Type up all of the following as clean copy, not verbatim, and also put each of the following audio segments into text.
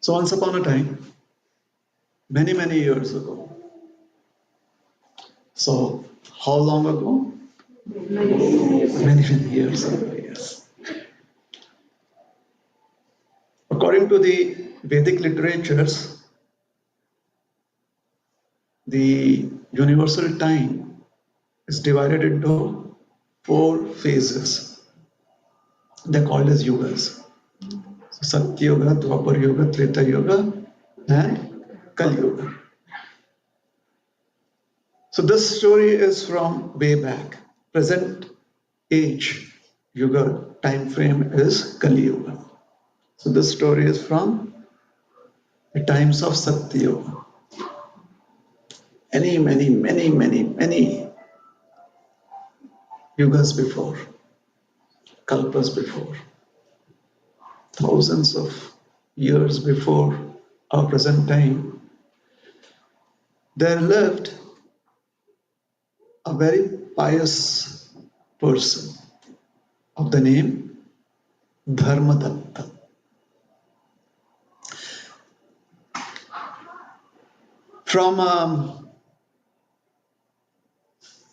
So once upon a time, many, many years ago. So how long ago? Many, many years ago, yes. According to the Vedic literatures, the universal time is divided into 4 phases. They're called as yugas. So Satya Yuga, Dwapar Yuga, Treta Yuga, and Kali Yuga. So this story is from way back. Present age Yuga time frame is Kali Yuga. So this story is from the times of Satya Yuga. Many yugas before, kalpas before, thousands of years before our present time, there lived a very pious person of the name Dharmadatta. From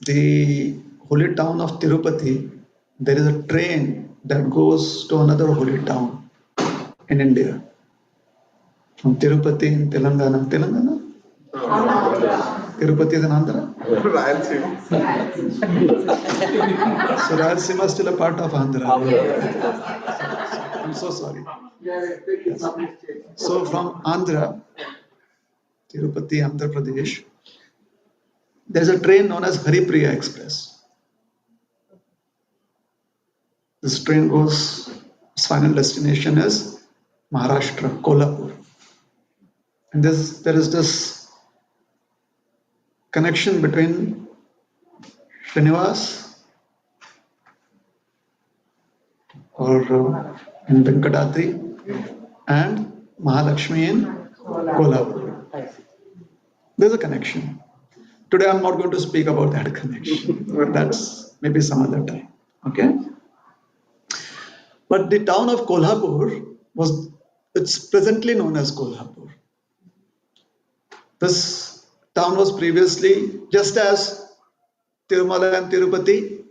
the holy town of Tirupati, there is a train that goes to another holy town in India. From Tirupati in Telangana. Tirupati is in Andhra? So Rayalaseema is still a part of Andhra. I'm so sorry. Yes. So from Andhra, Tirupati, Andhra Pradesh, there's a train known as Haripriya Express. This train goes, its final destination is Maharashtra, Kolhapur. And there is this connection between Srinivas or in Venkatadri and Mahalakshmi in Kolhapur. There's a connection. Today I'm not going to speak about that connection, but that's maybe some other time. Okay? But the town of Kolhapur it's presently known as Kolhapur. This town was previously, just as Tirumala and Tirupati,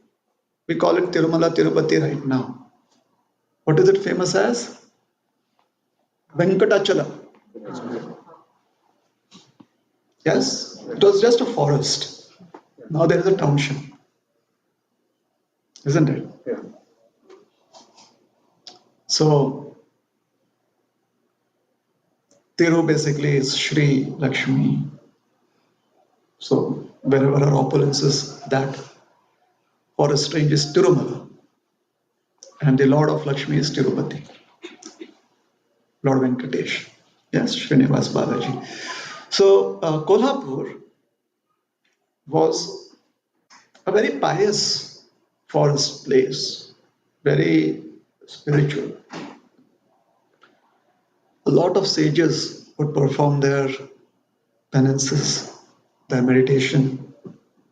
we call it Tirumala Tirupati right now. What is it famous as? Venkatachala. Yes, it was just a forest. Now there is a township. Isn't it? Yeah. So, Tiru basically is Shri Lakshmi. So, wherever our opulence is, that forest range is Tirumala. And the Lord of Lakshmi is Tirupati. Lord Venkatesh. Yes, Srinivas Balaji. So, Kolhapur was a very pious forest place, very spiritual. A lot of sages would perform their penances, their meditation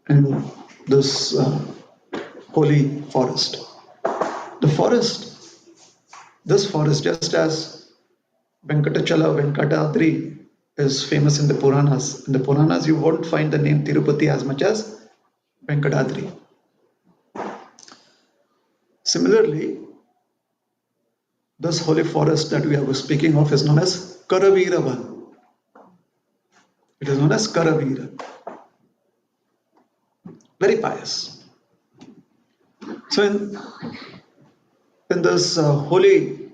in this holy forest. This forest, just as Venkatachala, Venkatadri is famous in the Puranas. In the Puranas, you won't find the name Tirupati as much as Venkatadri. Similarly, this holy forest that we are speaking of is known as Karaviravan. It is known as Karavira. Very pious. So in this holy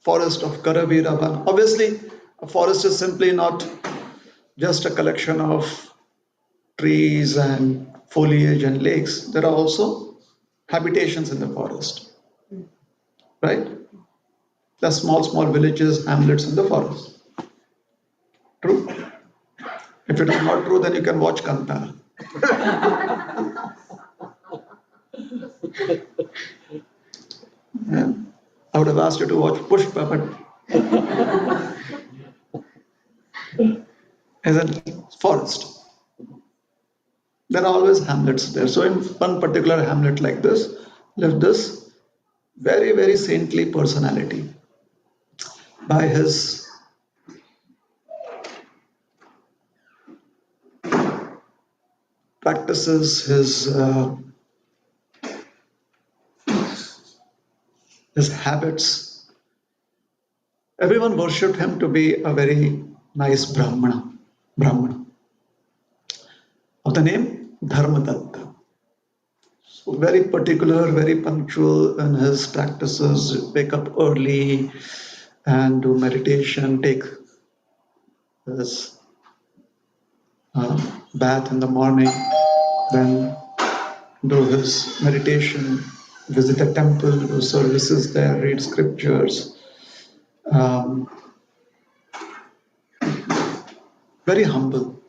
forest of Karaviravan, obviously a forest is simply not just a collection of trees and foliage and lakes. There are also habitations in the forest. Right? There are small villages, hamlets in the forest. True? If it is not true, then you can watch Kantara. Yeah. I would have asked you to watch Pushpa, but isn't forest. There are always hamlets there. So in one particular hamlet like this lived this very, very saintly personality. by his practices, his habits. Everyone worshipped him to be a very nice Brahmana of the name Dharmadatta. So very particular, very punctual in his practices, wake up early and do meditation, take his bath in the morning, then do his meditation, visit the temple, do services there, read scriptures. Um, very humble,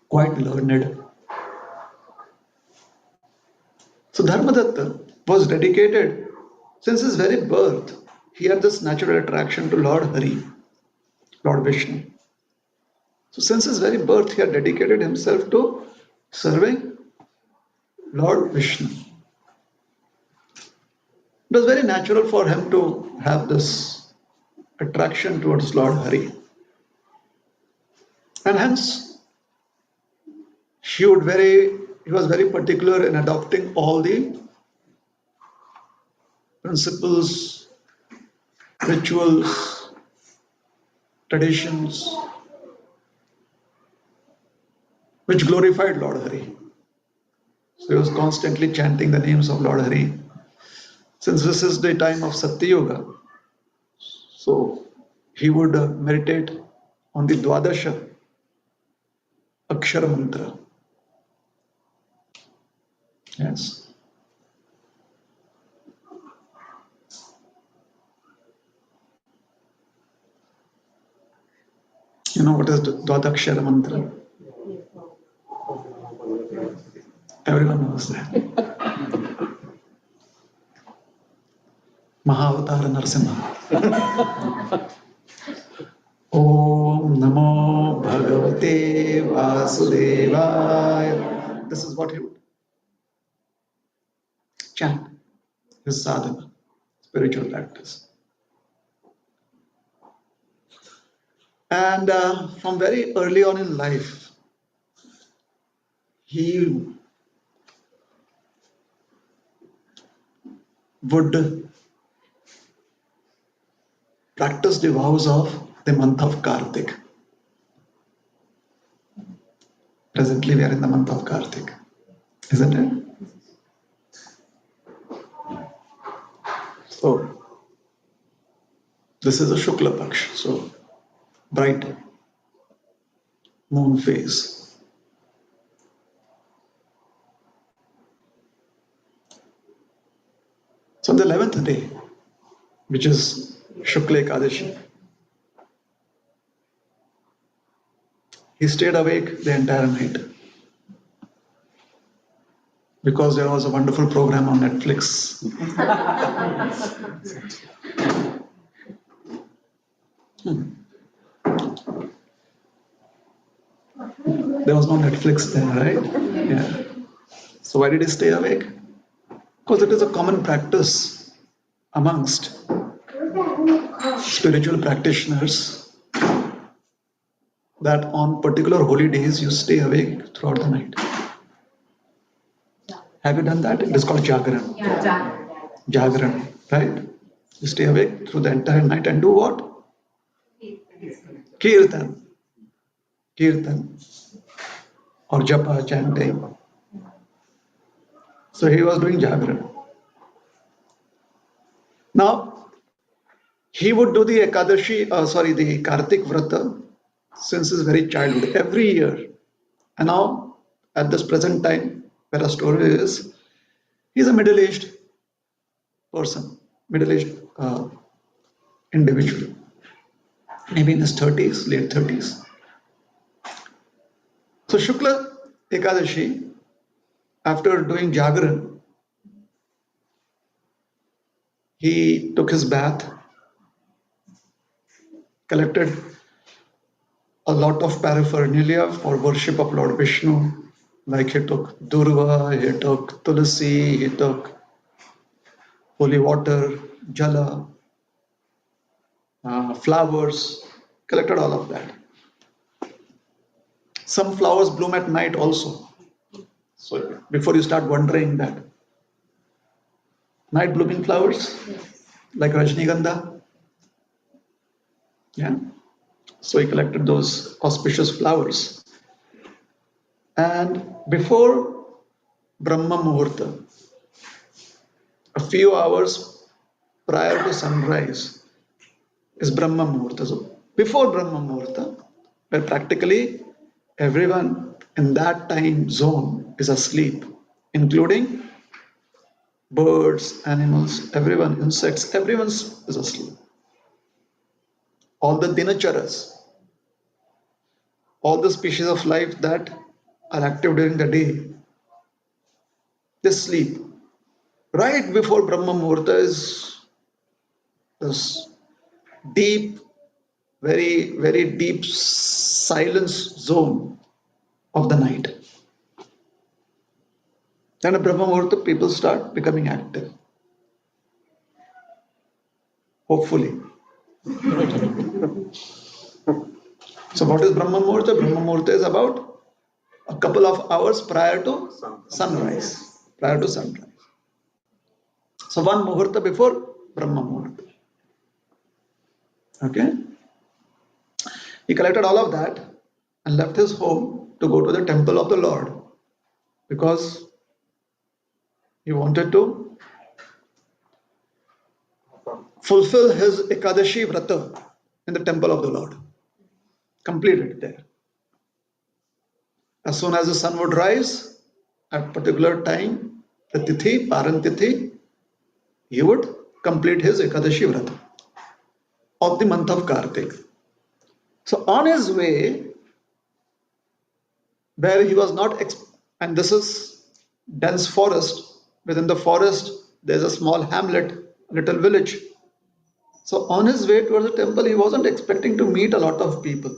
quite learned. So Dharmadatta was dedicated since his very birth. He had this natural attraction to Lord Hari, Lord Vishnu. So since his very birth, he had dedicated himself to serving Lord Vishnu. It was very natural for him to have this attraction towards Lord Hari. And hence, he was very particular in adopting all the principles, rituals, traditions which glorified Lord Hari. So he was constantly chanting the names of Lord Hari. Since this is the time of Satya Yoga, so he would meditate on the Dwadasha Akshara Mantra. Yes. You know what is the Dwadakshara Mantra? Everyone knows that. Mahavatar Narasimha. Om Namo Bhagavate Vasudevaya. This is what he would chant, his sadhana, spiritual practice. And from very early on in life, he would practice the vows of the month of Kartik. Presently, we are in the month of Kartik, isn't it? So, this is a Shukla Paksh, so bright moon phase. So, on the 11th day, which is Shukla Ekadashi, he stayed awake the entire night because there was a wonderful program on Netflix. There was no Netflix then, right? Yeah. So why did he stay awake? Because it is a common practice amongst spiritual practitioners that on particular holy days you stay awake throughout the night. Have you done that? It is called Jagran. Yeah. Jagran, right? You stay awake through the entire night and do what? Kirtan. Kirtan. Or japa, chanting. So he was doing Jagran. Now, he would do the the Kartik Vrata since his very childhood, every year. And now, at this present time, where our story is, he's a middle-aged person, middle-aged individual, maybe in his 30s, late 30s. So Shukla Ekadashi, after doing Jagran, he took his bath, collected a lot of paraphernalia for worship of Lord Vishnu, like he took Durva, he took Tulasi, he took holy water, Jala, flowers, collected all of that. Some flowers bloom at night also. So before you start wondering that night blooming flowers like Rajnigandha, yeah. So he collected those auspicious flowers. And before Brahma Muhurta, a few hours prior to sunrise, is Brahma Muhurta. So before Brahma Muhurta, where practically everyone in that time zone is asleep, including birds, animals, everyone, insects, everyone is asleep. All the dinacharas, all the species of life that are active during the day, they sleep. Right before Brahma Muhurta is this deep, very, very deep silence zone of the night. Then at Brahma Muhurta, people start becoming active. Hopefully. So what is Brahma Muhurta? Brahma Muhurta is about a couple of hours prior to sunrise. Prior to sunrise. So one Muhurta before Brahma Muhurta. Okay. He collected all of that and left his home to go to the temple of the Lord because he wanted to fulfill his Ekadashi Vrata in the temple of the Lord. Complete it there. As soon as the sun would rise at particular time, the Tithi, Paran Tithi, he would complete his Ekadashi Vrata of the month of Kartik. So on his way, where he was not, and this is dense forest, within the forest there's a small hamlet, little village. So on his way towards the temple, he wasn't expecting to meet a lot of people.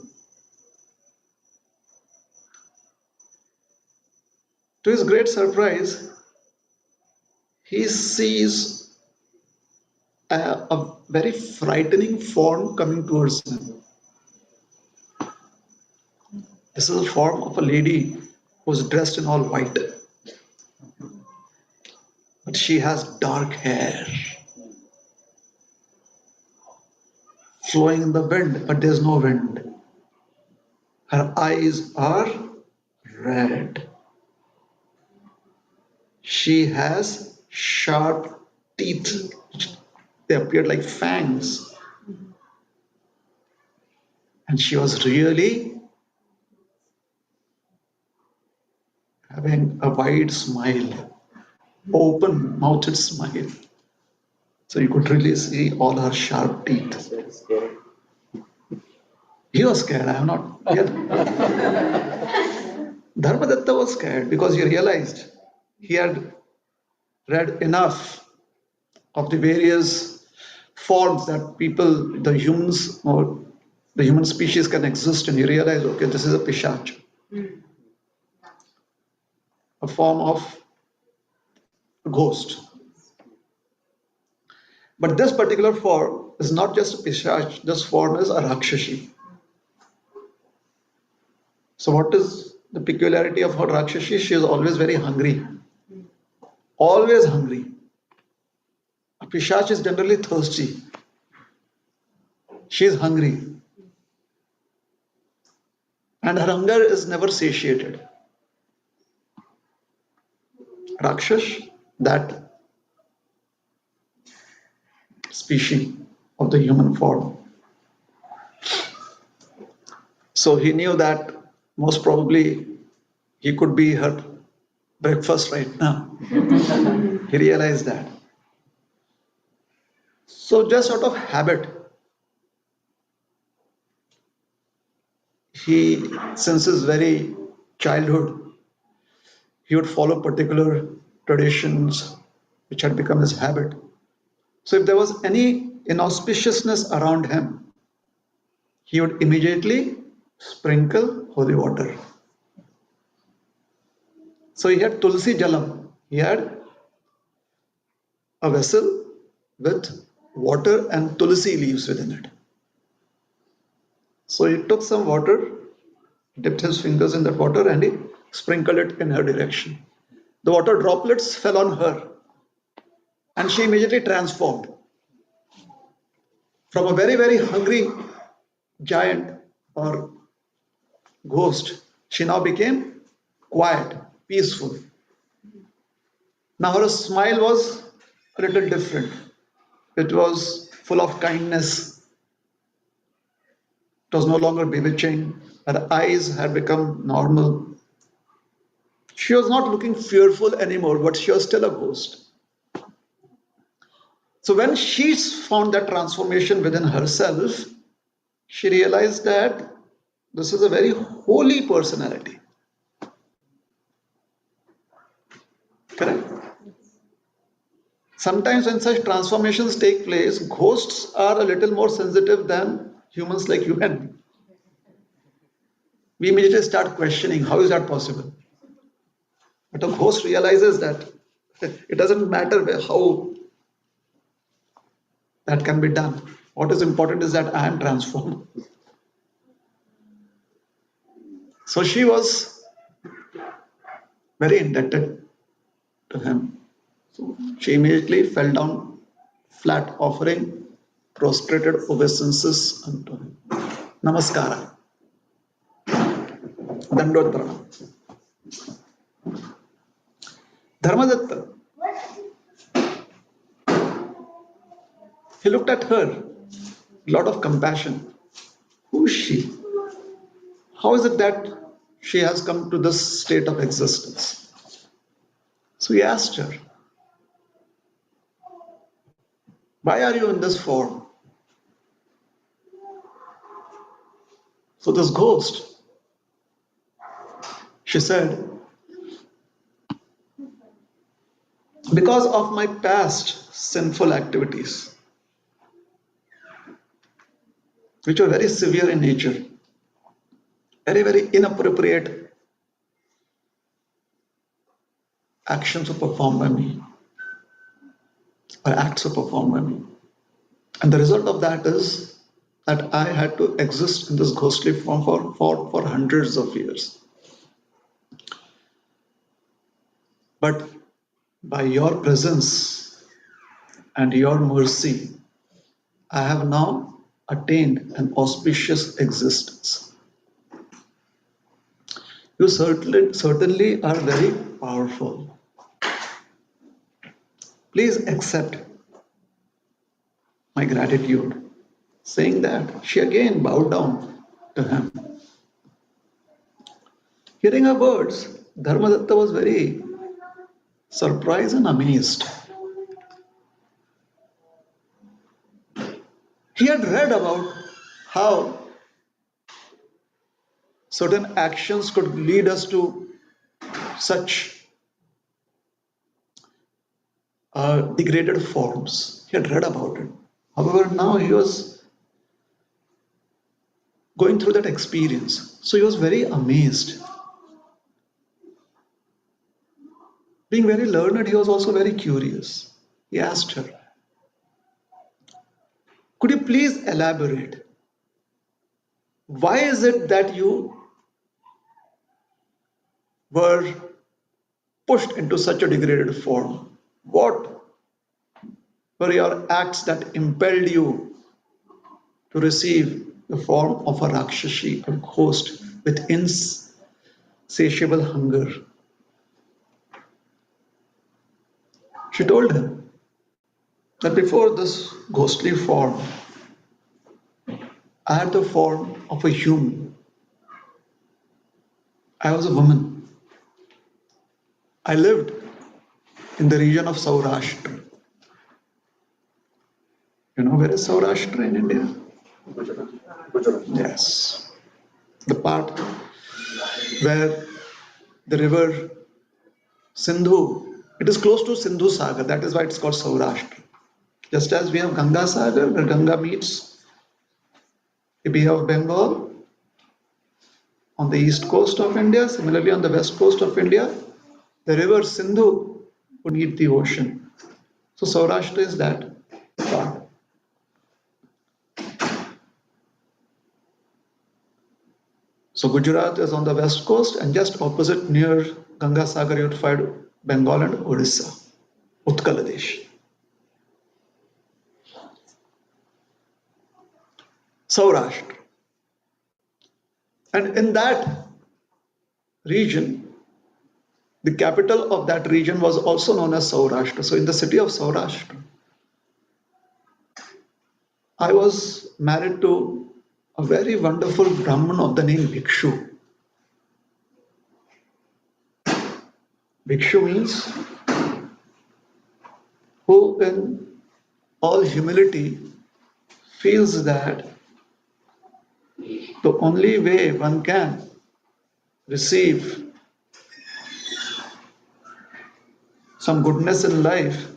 To his great surprise, he sees a very frightening form coming towards him. This is the form of a lady who's dressed in all white. But she has dark hair flowing in the wind, but there's no wind. Her eyes are red. She has sharp teeth. They appeared like fangs. And she was really having a wide smile, open mouthed smile. So you could really see all her sharp teeth. He was scared, I am not. Yeah. Dharmadatta was scared because he realized he had read enough of the various forms that people, the humans or the human species can exist in. He realized, okay, this is a pishach, a form of a ghost. But this particular form is not just a pishach, this form is a rakshashi. So what is the peculiarity of her rakshashi? She is always very hungry. Always hungry. A pishach is generally thirsty. She is hungry. And her hunger is never satiated. Rakshash, that species of the human form. So he knew that most probably he could be her breakfast right now. He realized that. So just out of habit, he, since his very childhood, he would follow particular traditions which had become his habit. So if there was any inauspiciousness around him, he would immediately sprinkle holy water. So he had Tulsi Jalam. He had a vessel with water and Tulsi leaves within it. So he took some water, dipped his fingers in that water, and he sprinkled it in her direction. The water droplets fell on her, and she immediately transformed from a very, very hungry giant or ghost. She now became quiet, peaceful. Now her smile was a little different. It was full of kindness. It was no longer bewitching. Her eyes had become normal. She was not looking fearful anymore, but she was still a ghost. So when she found that transformation within herself, she realized that this is a very holy personality. Correct? Sometimes when such transformations take place, ghosts are a little more sensitive than humans like you and me. We immediately start questioning how is that possible? But a ghost realizes that it doesn't matter how that can be done. What is important is that I am transformed. So she was very indebted to him. So she immediately fell down flat, offering prostrated obeisances unto him. Namaskara. Dandot pranam. Dharmadatta, he looked at her, a lot of compassion. Who is she? How is it that she has come to this state of existence? So he asked her, why are you in this form? So this ghost, she said, because of my past sinful activities, which were very severe in nature, very, very inappropriate actions were performed by me, or acts were performed by me. And the result of that is that I had to exist in this ghostly form for hundreds of years. But by your presence and your mercy, I have now attained an auspicious existence. You certainly are very powerful. Please accept my gratitude. Saying that, she again bowed down to him. Hearing her words, Dharmadatta was very surprised and amazed. He had read about how certain actions could lead us to such degraded forms. He had read about it. However, now he was going through that experience. So he was very amazed. Being very learned, he was also very curious. He asked her, could you please elaborate? Why is it that you were pushed into such a degraded form? What were your acts that impelled you to receive the form of a Rakshashi, a ghost with insatiable hunger? She told him that before this ghostly form, I had the form of a human. I was a woman. I lived in the region of Saurashtra. You know where is Saurashtra in India? Yes. The part where the river Sindhu, it is close to Sindhu Sagar, that is why it's called Saurashtra. Just as we have Ganga Sagar, where Ganga meets the Bay of Bengal on the east coast of India, similarly on the west coast of India, the river Sindhu would meet the ocean. So Saurashtra is that. So Gujarat is on the west coast and just opposite near Ganga Sagar you'd find Bengal and Odisha, Utkaladesh. Saurashtra. And in that region, the capital of that region was also known as Saurashtra. So in the city of Saurashtra, I was married to a very wonderful Brahmin of the name Bhikshu. Bhikshu means who in all humility feels that the only way one can receive some goodness in life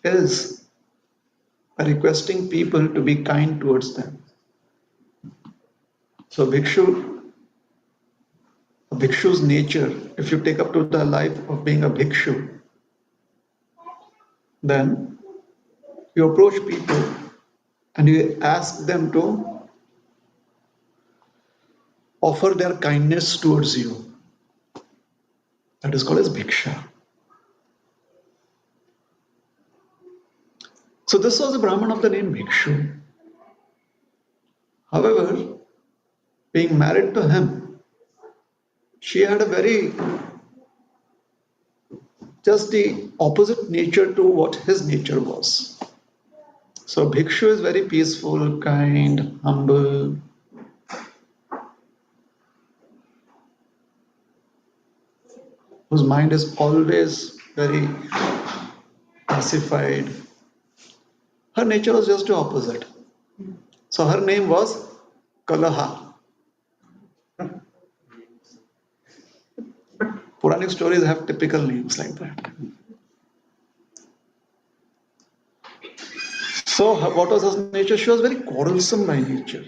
is by requesting people to be kind towards them. So bhikshu's nature, if you take up to the life of being a bhikshu, then you approach people and you ask them to offer their kindness towards you. That is called as bhiksha. So this was a Brahmin of the name Bhikshu. However, being married to him, she had a very just the opposite nature to what his nature was. So Bhikshu is very peaceful, kind, humble. Whose mind is always very pacified. Her nature was just the opposite. So her name was Kalaha. Puranic stories have typical names like that. So what was her nature? She was very quarrelsome by nature.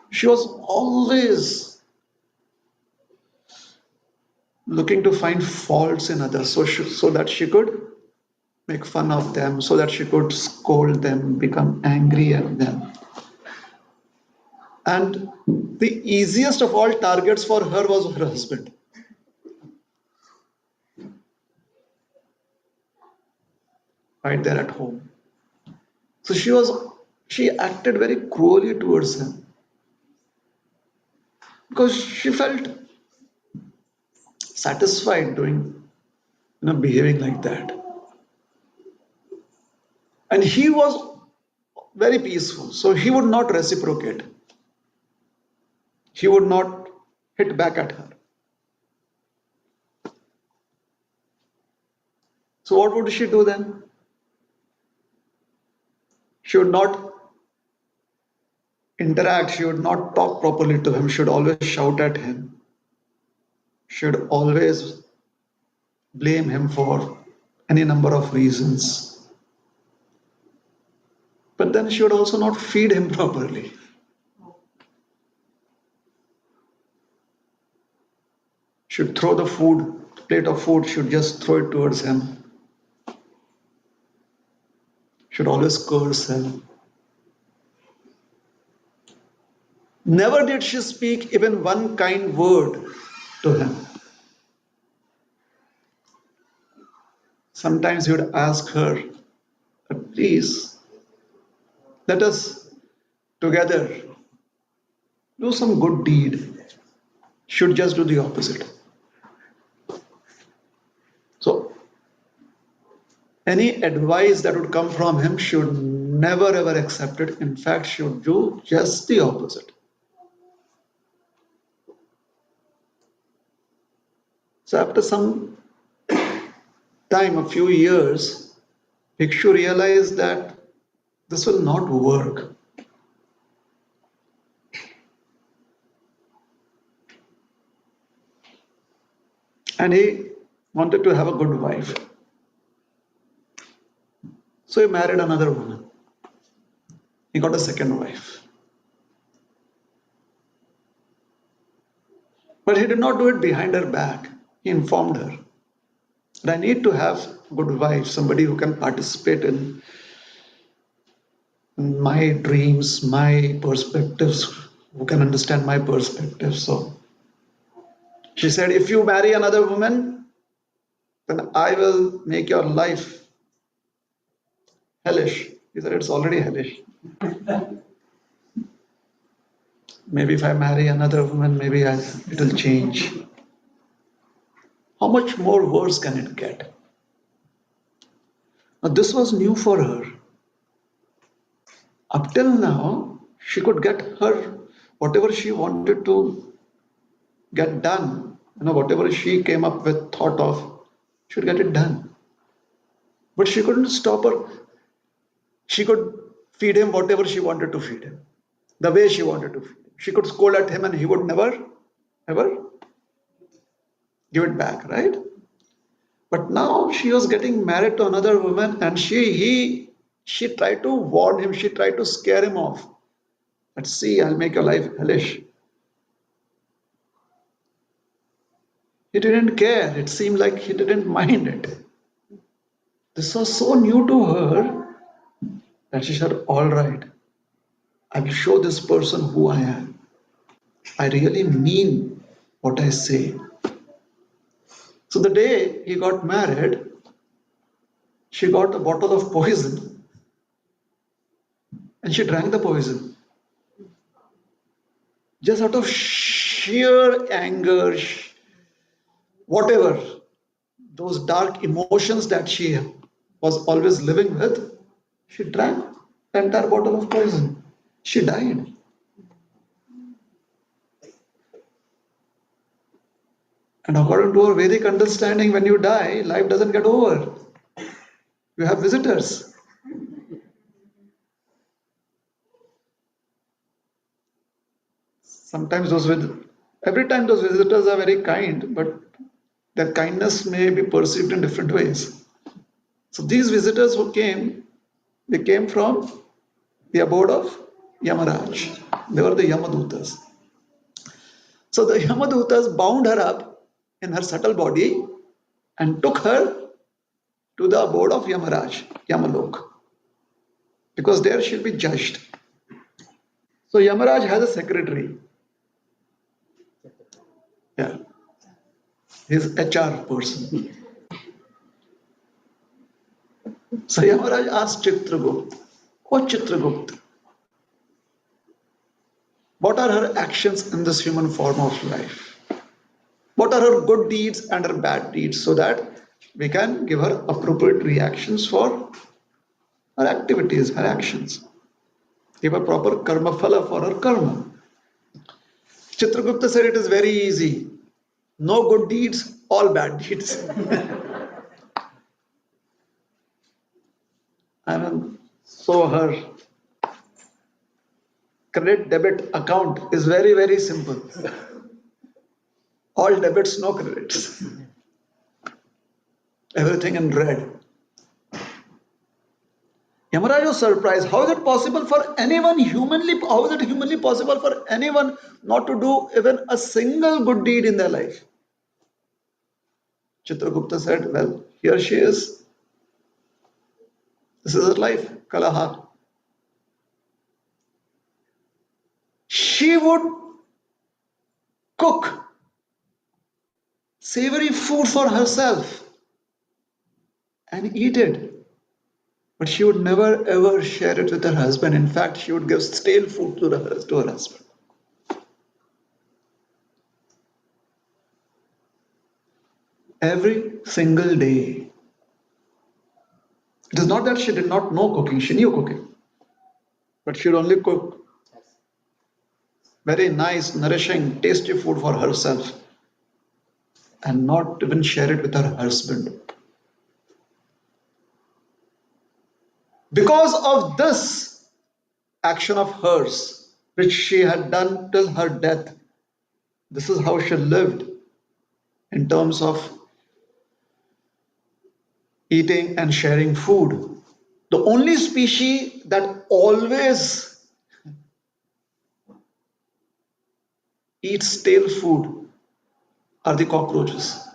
She was always looking to find faults in others so that she could make fun of them, so that she could scold them, become angry at them. And the easiest of all targets for her was her husband. Right there at home. So she acted very cruelly towards him because she felt satisfied doing, behaving like that. And he was very peaceful, so he would not reciprocate. He would not hit back at her. So what would she do then? She would not interact, she would not talk properly to him, she would always shout at him. She would always blame him for any number of reasons. But then she would also not feed him properly. She would throw the plate of food, she would just throw it towards him. She would always curse him. Never did she speak even one kind word to him. Sometimes he would ask her, please, let us together do some good deed. Should just do the opposite. So, any advice that would come from him should never ever accept it. In fact, should do just the opposite. So, after some time, a few years, Bhikshu realized that this will not work. And he wanted to have a good wife. So he married another woman. He got a second wife. But he did not do it behind her back. He informed her that I need to have a good wife, somebody who can participate in my dreams, my perspectives, who can understand my perspective. So she said, if you marry another woman, then I will make your life hellish. He said, it's already hellish. Maybe if I marry another woman, it will change. How much more worse can it get? Now, this was new for her. Up till now, she could get her whatever she wanted to get done. Whatever she came up with, thought of, she would get it done. But she couldn't stop her. She could feed him whatever she wanted to feed him, the way she wanted to feed him. She could scold at him and he would never, ever give it back, right? But now she was getting married to another woman and she tried to warn him, she tried to scare him off. But see, I'll make your life hellish. He didn't care. It seemed like he didn't mind it. This was so new to her that she said, all right, I will show this person who I am. I really mean what I say. So the day he got married, she got a bottle of poison and she drank the poison. Just out of sheer anger, whatever, those dark emotions that she was always living with, she drank the entire bottle of poison. She died. And according to our Vedic understanding, when you die, life doesn't get over. You have visitors. Sometimes every time those visitors are very kind, but their kindness may be perceived in different ways. So these visitors who came, they came from the abode of Yamaraj. They were the Yamadutas. So the Yamadutas bound her up in her subtle body and took her to the abode of Yamaraj, Yamalok, because there she'll be judged. So Yamaraj has a secretary. Yeah, his HR person. So Yamaraj asked Chitragupta, "Oh Chitragupta, what are her actions in this human form of life? What are her good deeds and her bad deeds so that we can give her appropriate reactions for her activities, her actions? Give a proper karma phala for her karma." Chitragupta said it is very easy. No good deeds, all bad deeds. So her credit debit account is very, very simple. All debits, no credits. Everything in red. Yamaraj was surprised. How is it possible for anyone how is it humanly possible for anyone not to do even a single good deed in their life? Chitragupta said, well, here she is. This is her life, Kalaha. She would cook savory food for herself and eat it. But she would never ever share it with her husband. In fact, she would give stale food to her husband. Every single day. It is not that she did not know cooking, she knew cooking. But she would only cook very nice, nourishing, tasty food for herself and not even share it with her husband. Because of this action of hers, which she had done till her death, this is how she lived in terms of eating and sharing food. The only species that always eats stale food are the cockroaches.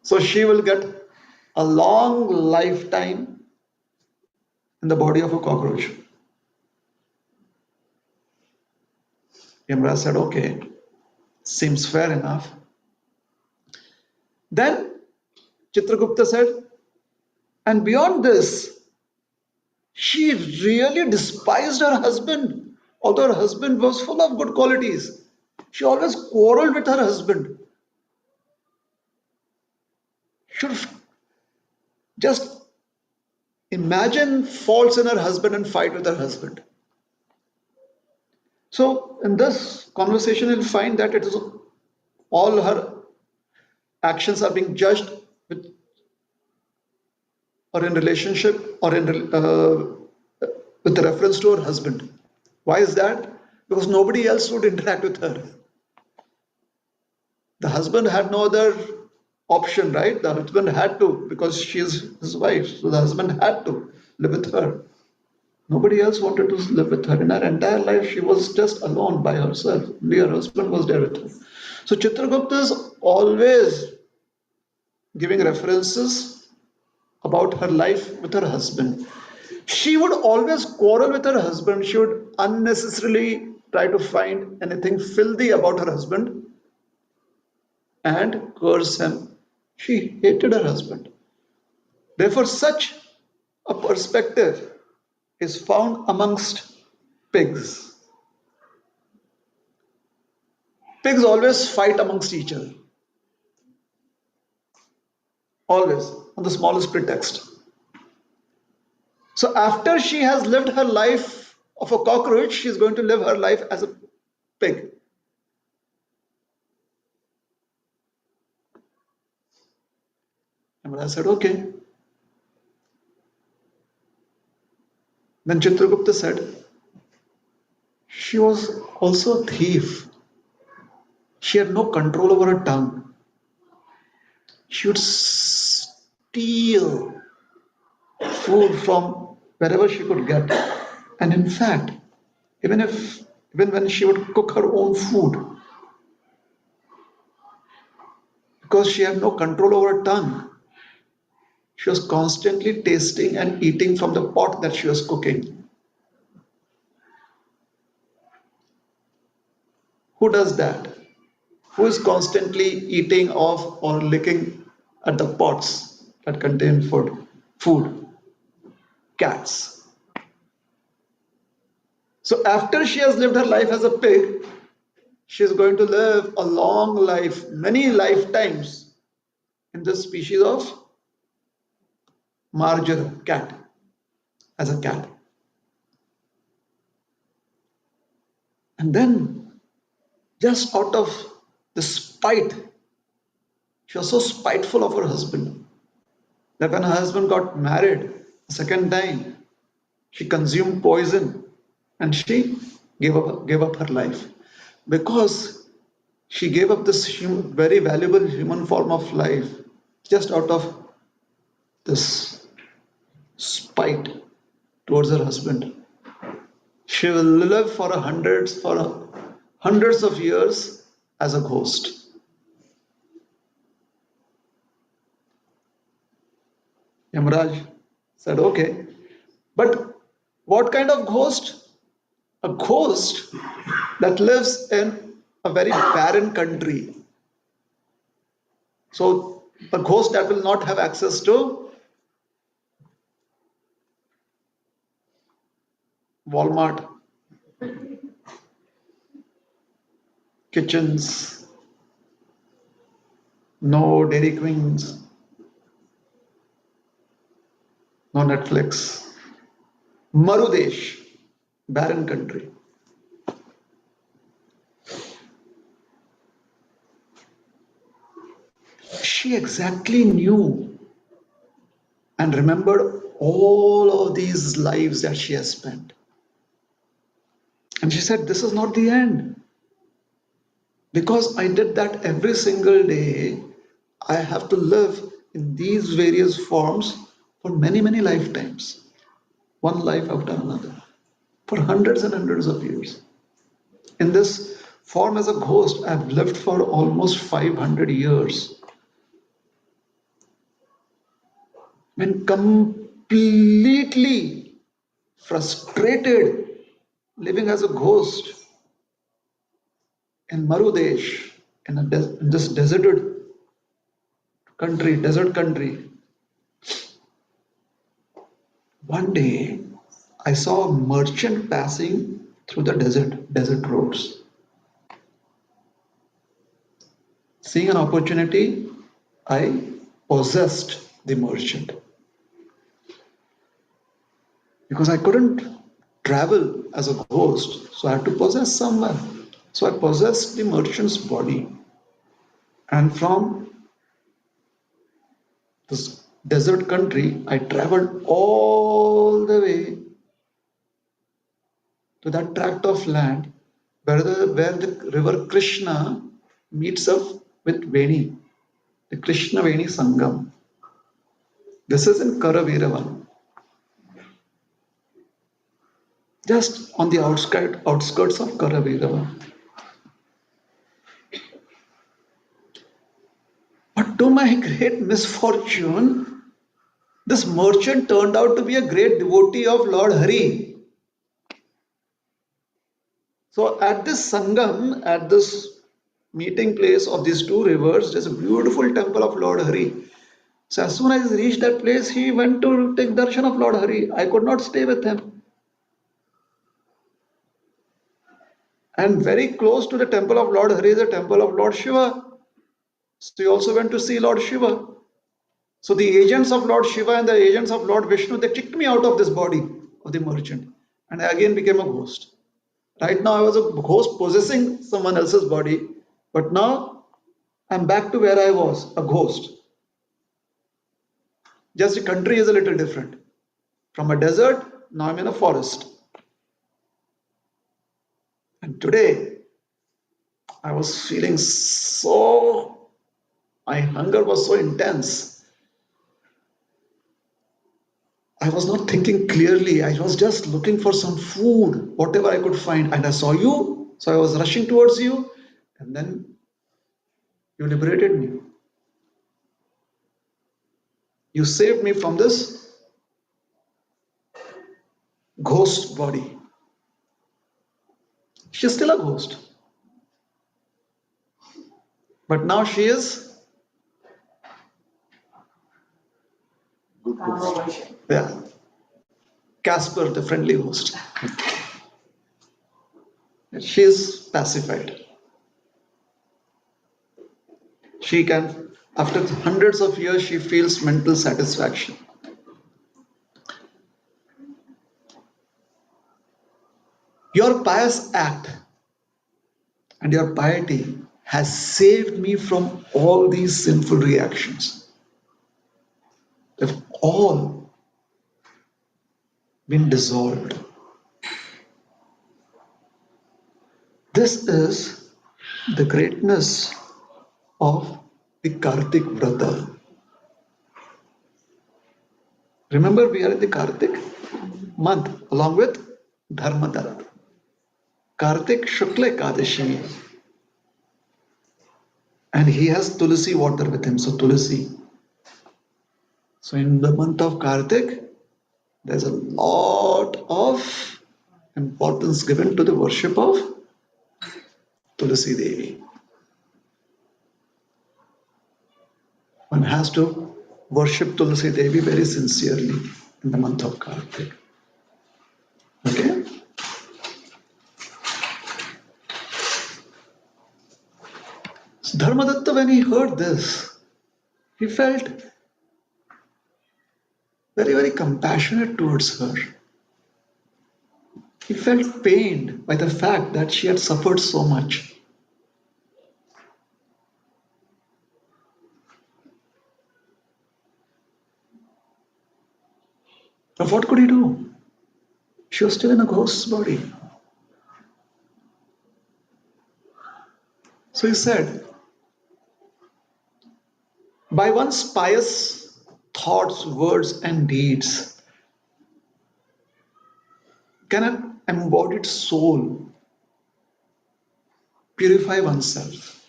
So she will get a long lifetime in the body of a cockroach. Yamraj said, okay, seems fair enough. Then Chitragupta said, and beyond this, she really despised her husband, although her husband was full of good qualities. She always quarreled with her husband. Should just imagine faults in her husband and fight with her husband. So in this conversation, you'll find that it is all her actions are being judged with or in relationship or in with reference to her husband. Why is that? Because nobody else would interact with her. The husband had no other option, right? The husband had to because she is his wife. So the husband had to live with her. Nobody else wanted to live with her. In her entire life, she was just alone by herself. Only her husband was there with her. So Chitragupta is always giving references about her life with her husband. She would always quarrel with her husband. She would unnecessarily try to find anything filthy about her husband and curse him. She hated her husband. Therefore, such a perspective is found amongst pigs. Pigs always fight amongst each other, always, on the smallest pretext. So, after she has lived her life of a cockroach, she is going to live her life as a pig. And I said, okay. Then Chitragupta said, she was also a thief. She had no control over her tongue. She would steal food from wherever she could get. And in fact, even when she would cook her own food, because she had no control over her tongue, she was constantly tasting and eating from the pot that she was cooking. Who does that? Who is constantly eating off or licking at the pots that contain food? Food. Cats. So after she has lived her life as a pig, she is going to live a long life, many lifetimes in this species of marger cat, as a cat. And then, just out of the spite, she was so spiteful of her husband that when her husband got married a second time, she consumed poison and she gave up her life because she gave up this very valuable human form of life just out of this spite towards her husband. She will live for hundreds of years as a ghost. Yamaraj said, okay, but what kind of ghost? A ghost that lives in a very barren country. So, a ghost that will not have access to Walmart, kitchens, no Dairy Queens, no Netflix. Marudesh, barren country. She exactly knew and remembered all of these lives that she has spent. And she said, this is not the end. Because I did that every single day, I have to live in these various forms for many, many lifetimes, one life after another, for hundreds and hundreds of years. In this form as a ghost, I've lived for almost 500 years. Been completely frustrated living as a ghost. in Marudesh, in this desert country, one day I saw a merchant passing through the desert roads. Seeing an opportunity, I possessed the merchant because I couldn't travel as a ghost, so I had to possess someone. So I possessed the merchant's body, and from this desert country, I traveled all the way to that tract of land where the river Krishna meets up with Veni, the Krishna Veni Sangam. This is in Karaviravan, just on the outskirts of Karaviravan. But to my great misfortune, this merchant turned out to be a great devotee of Lord Hari. So at this Sangam, at this meeting place of these two rivers, there's a beautiful temple of Lord Hari. So as soon as he reached that place, he went to take darshan of Lord Hari. I could not stay with him. And very close to the temple of Lord Hari is the temple of Lord Shiva. So he also went to see Lord Shiva. So the agents of Lord Shiva and the agents of Lord Vishnu, they kicked me out of this body of the merchant. And I again became a ghost. Right now I was a ghost possessing someone else's body. But now I'm back to where I was, a ghost. Just the country is a little different. From a desert, now I'm in a forest. And today I was feeling so, my hunger was so intense. I was not thinking clearly. I was just looking for some food, whatever I could find. And I saw you. So I was rushing towards you. And then you liberated me. You saved me from this ghost body. She's still a ghost. But now she is, yeah, Casper, the friendly ghost. She is pacified. She can, after hundreds of years, she feels mental satisfaction. Your pious act and your piety has saved me from all these sinful reactions. They've all been dissolved. This is the greatness of the Kartik Vrata. Remember, we are in the Kartik month along with Dharma Darat. Kartik Shukla Ekadashi. And he has Tulsi water with him, so Tulsi. So in the month of Kartik, there's a lot of importance given to the worship of Tulsi Devi. One has to worship Tulsi Devi very sincerely in the month of Kartik. Okay? So Dharmadatta, when he heard this, he felt very, very compassionate towards her. He felt pained by the fact that she had suffered so much. But what could he do? She was still in a ghost's body. So he said, by one's pious thoughts, words, and deeds, can an embodied soul purify oneself?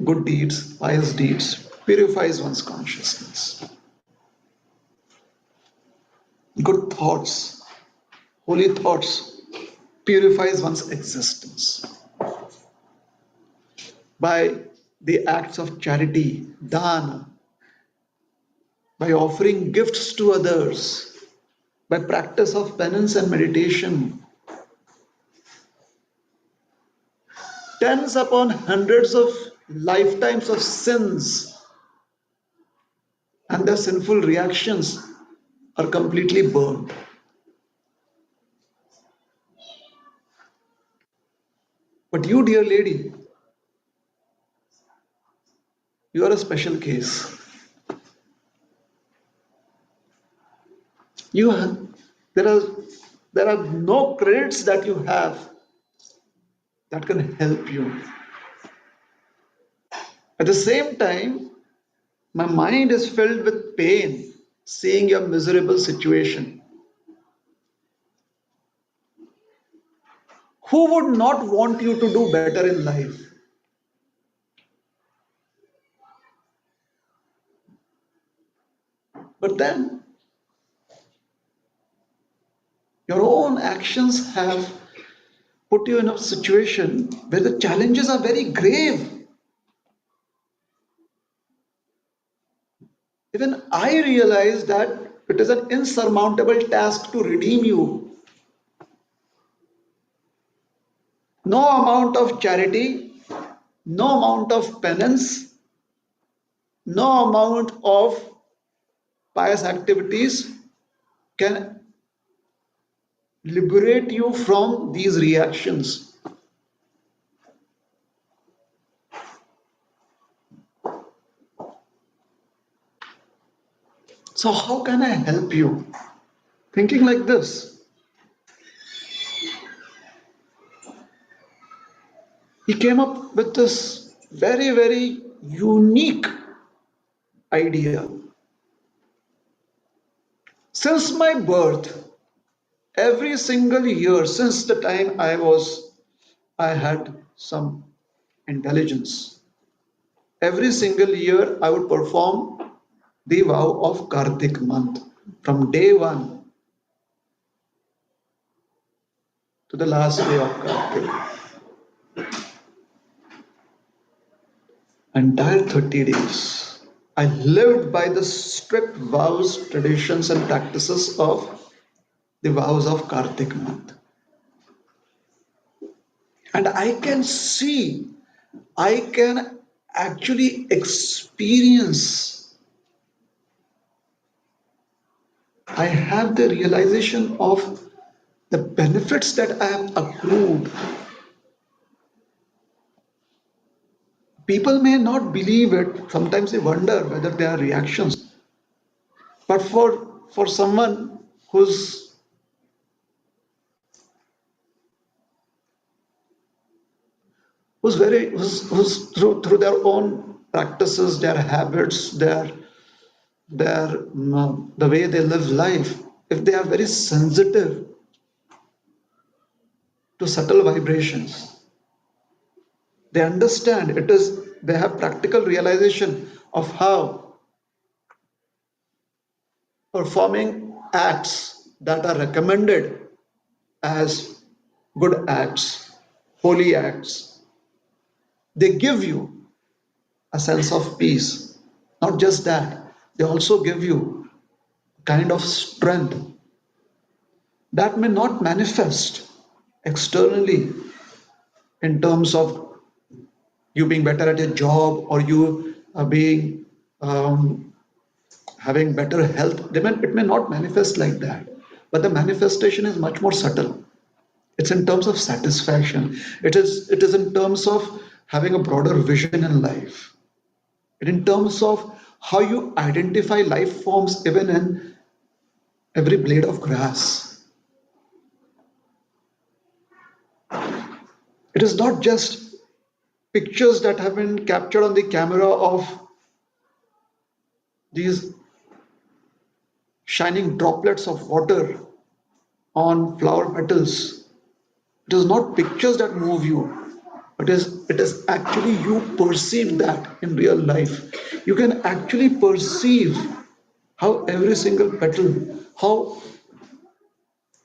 Good deeds, pious deeds, purifies one's consciousness. Good thoughts, holy thoughts, purifies one's existence. by the acts of charity, dana, by offering gifts to others, by practice of penance and meditation, tens upon hundreds of lifetimes of sins and their sinful reactions are completely burned. But you, dear lady, you are a special case. You have, there are there are no credits that you have that can help you. At the same time, my mind is filled with pain seeing your miserable situation. Who would not want you to do better in life? But then your own actions have put you in a situation where the challenges are very grave. Even I realize that it is an insurmountable task to redeem you. No amount of charity, no amount of penance, no amount of pious activities can liberate you from these reactions. So, how can I help you? Thinking like this, he came up with this very, very unique idea. Since my birth, every single year, since the time I had some intelligence, every single year I would perform the vow of Kartik month from day one to the last day of Kartik. Entire 30 days. I lived by the strict vows, traditions, and practices of the vows of Kartik month. And I can see, I can actually experience, I have the realization of the benefits that I have accrued. People may not believe it, sometimes they wonder whether they are reactions. But for someone who's through their own practices, their habits, the way they live life, if they are very sensitive to subtle vibrations, they understand it is they have practical realization of how performing acts that are recommended as good acts, holy acts, they give you a sense of peace. Not just that, they also give you kind of strength that may not manifest externally in terms of you being better at your job or you being um, having better health. It may not manifest like that, but the manifestation is much more subtle. It's in terms of satisfaction. It is in terms of having a broader vision in life. And in terms of how you identify life forms even in every blade of grass. It is not just pictures that have been captured on the camera of these shining droplets of water on flower petals. It is not pictures that move you, but it is actually you perceive that in real life. You can actually perceive how every single petal, how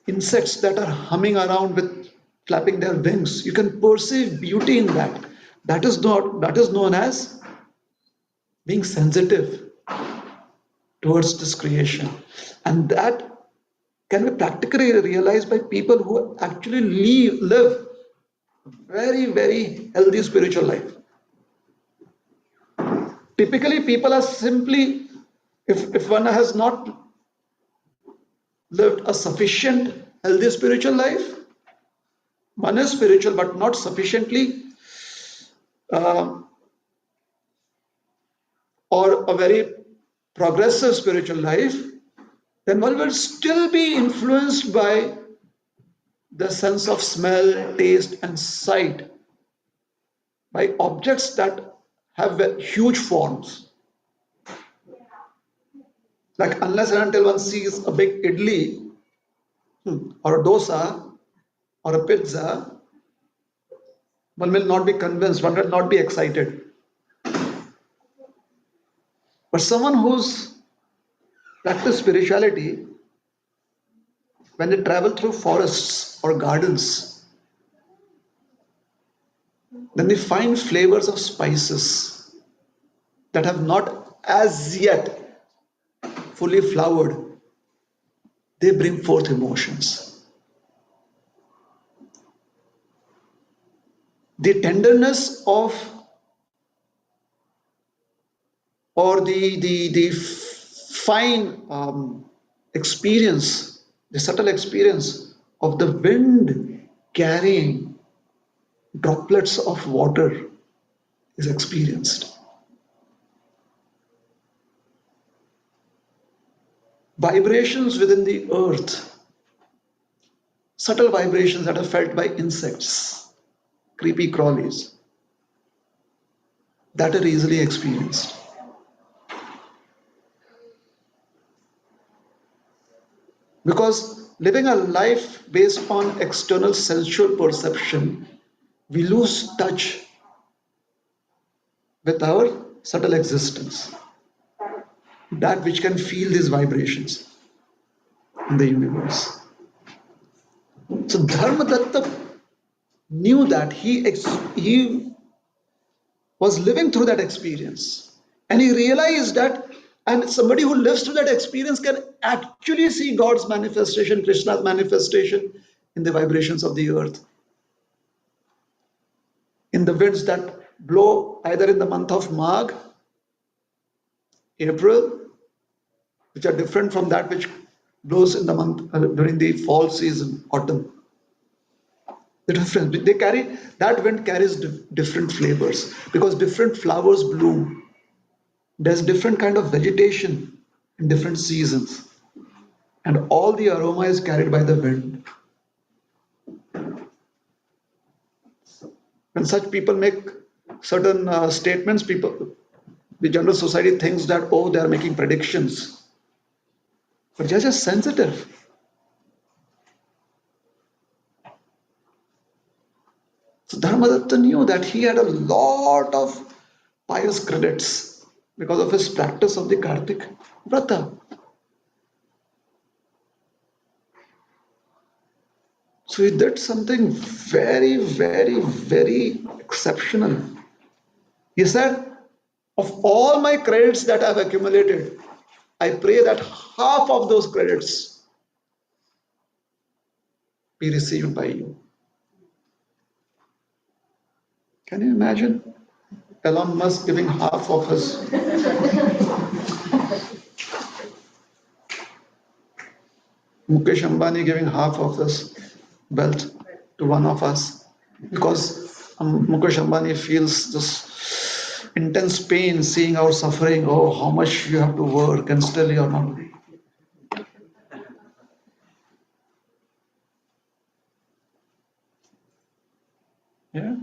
insects that are humming around with flapping their wings, you can perceive beauty in that. That is known as being sensitive towards this creation. And that can be practically realized by people who actually live very, very healthy spiritual life. Typically, people are simply, if one has not lived a sufficient healthy spiritual life, one is spiritual but not sufficiently, uh, or a very progressive spiritual life, then one will still be influenced by the sense of smell, taste, and sight, by objects that have huge forms. Like unless and until one sees a big idli, or a dosa or a pizza, one will not be convinced, one will not be excited. But someone who's practiced spirituality, when they travel through forests or gardens, then they find flavors of spices that have not as yet fully flowered. They bring forth emotions. The tenderness of, or the fine experience, the subtle experience of the wind carrying droplets of water is experienced. Vibrations within the earth, subtle vibrations that are felt by insects, creepy crawlies, that are easily experienced. Because living a life based on external sensual perception, we lose touch with our subtle existence, that which can feel these vibrations in the universe. So Dharmadatta knew that he was living through that experience, and he realized that, and somebody who lives through that experience can actually see God's manifestation, Krishna's manifestation in the vibrations of the earth, in the winds that blow either in the month of Magh, April, which are different from that which blows in the month during the fall season, autumn. The difference, they carry, that wind carries different flavors because different flowers bloom. There's different kind of vegetation in different seasons, and all the aroma is carried by the wind. When such people make certain statements, the general society thinks that, oh, they are making predictions, but they're just sensitive. So Dharmadatta knew that he had a lot of pious credits because of his practice of the Kartik Vrata. So he did something very, very, very exceptional. He said, of all my credits that I've accumulated, I pray that half of those credits be received by you. Can you imagine Elon Musk giving half of his, Mukesh Ambani giving half of his wealth to one of us because Mukesh Ambani feels this intense pain seeing our suffering. Oh, how much you have to work and still you're not. Yeah.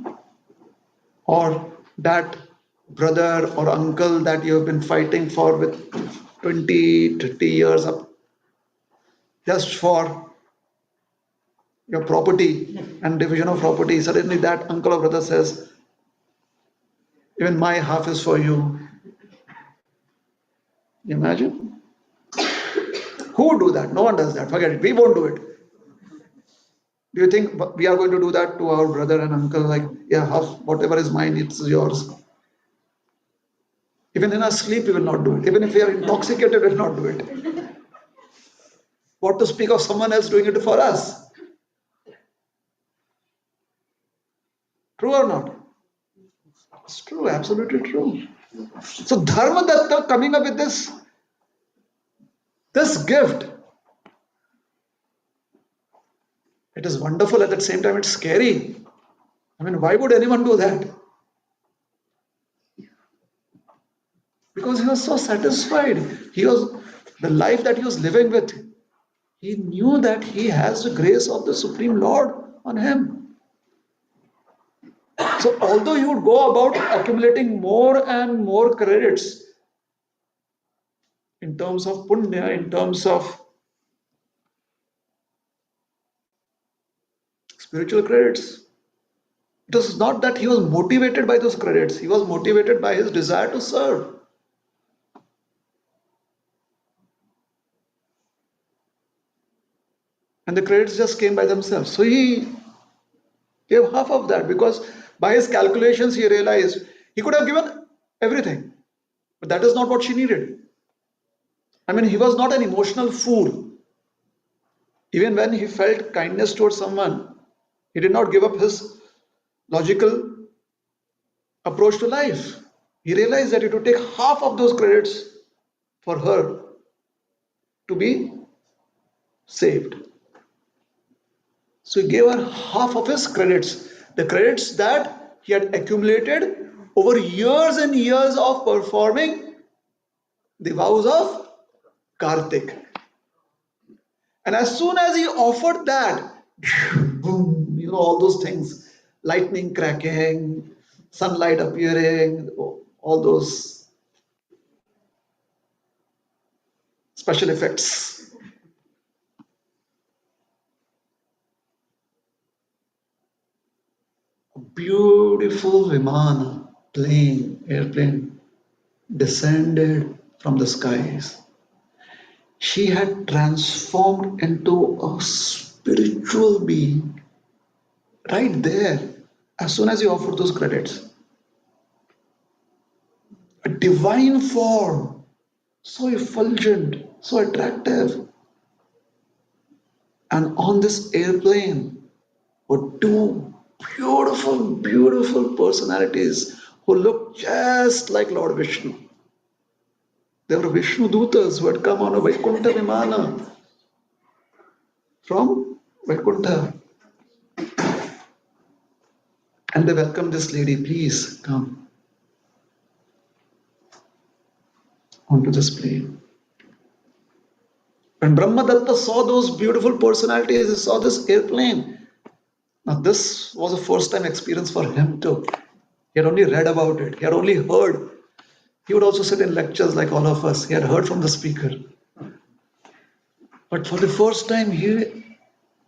Or that brother or uncle that you have been fighting for with 20, 30 years up just for your property and division of property. Suddenly that uncle or brother says, even my half is for you. Imagine. Who would do that? No one does that. Forget it. We won't do it. Do you think we are going to do that to our brother and uncle? Like, yeah, half, whatever is mine, it's yours. Even in our sleep, we will not do it. Even if we are intoxicated, we will not do it. What to speak of someone else doing it for us? True or not? It's true, absolutely true. So Dharmadatta coming up with this gift, it is wonderful, at the same time it's scary. I mean, why would anyone do that? Because he was so satisfied. He was the life that he was living with. He knew that he has the grace of the Supreme Lord on him. So although he would go about accumulating more and more credits in terms of punya, in terms of spiritual credits, it was not that he was motivated by those credits. He was motivated by his desire to serve. And the credits just came by themselves. So he gave half of that because by his calculations he realized he could have given everything, but that is not what she needed. I mean, he was not an emotional fool. Even when he felt kindness towards someone, he did not give up his logical approach to life. He realized that it would take half of those credits for her to be saved. So he gave her half of his credits, the credits that he had accumulated over years and years of performing the vows of Kartik. And as soon as he offered that, boom, all those things, lightning cracking, sunlight appearing, all those special effects. A beautiful Vimana, plane, airplane, descended from the skies. She had transformed into a spiritual being right there as soon as he offered those credits. A divine form, so effulgent, so attractive. And on this airplane were two beautiful, beautiful personalities who looked just like Lord Vishnu. They were Vishnu Dutas who had come on a Vaikuntha Vimana from Vaikuntha. And they welcomed this lady, please come onto this plane. When Brahmadatta saw those beautiful personalities, he saw this airplane. Now, this was a first time experience for him too. He had only read about it, he had only heard. He would also sit in lectures like all of us. He had heard from the speaker. But for the first time, he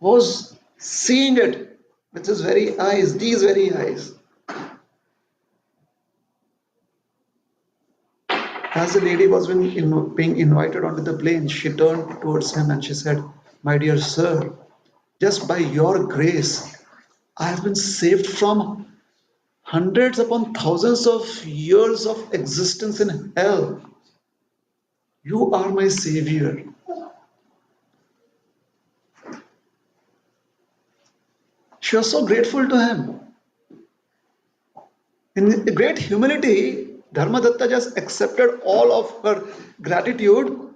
was seeing it with his very eyes, these very eyes. As the lady was being invited onto the plane, she turned towards him and she said, my dear sir, just by your grace, I have been saved from hundreds upon thousands of years of existence in hell. You are my savior. She was so grateful to him. In great humility, Dharmadatta just accepted all of her gratitude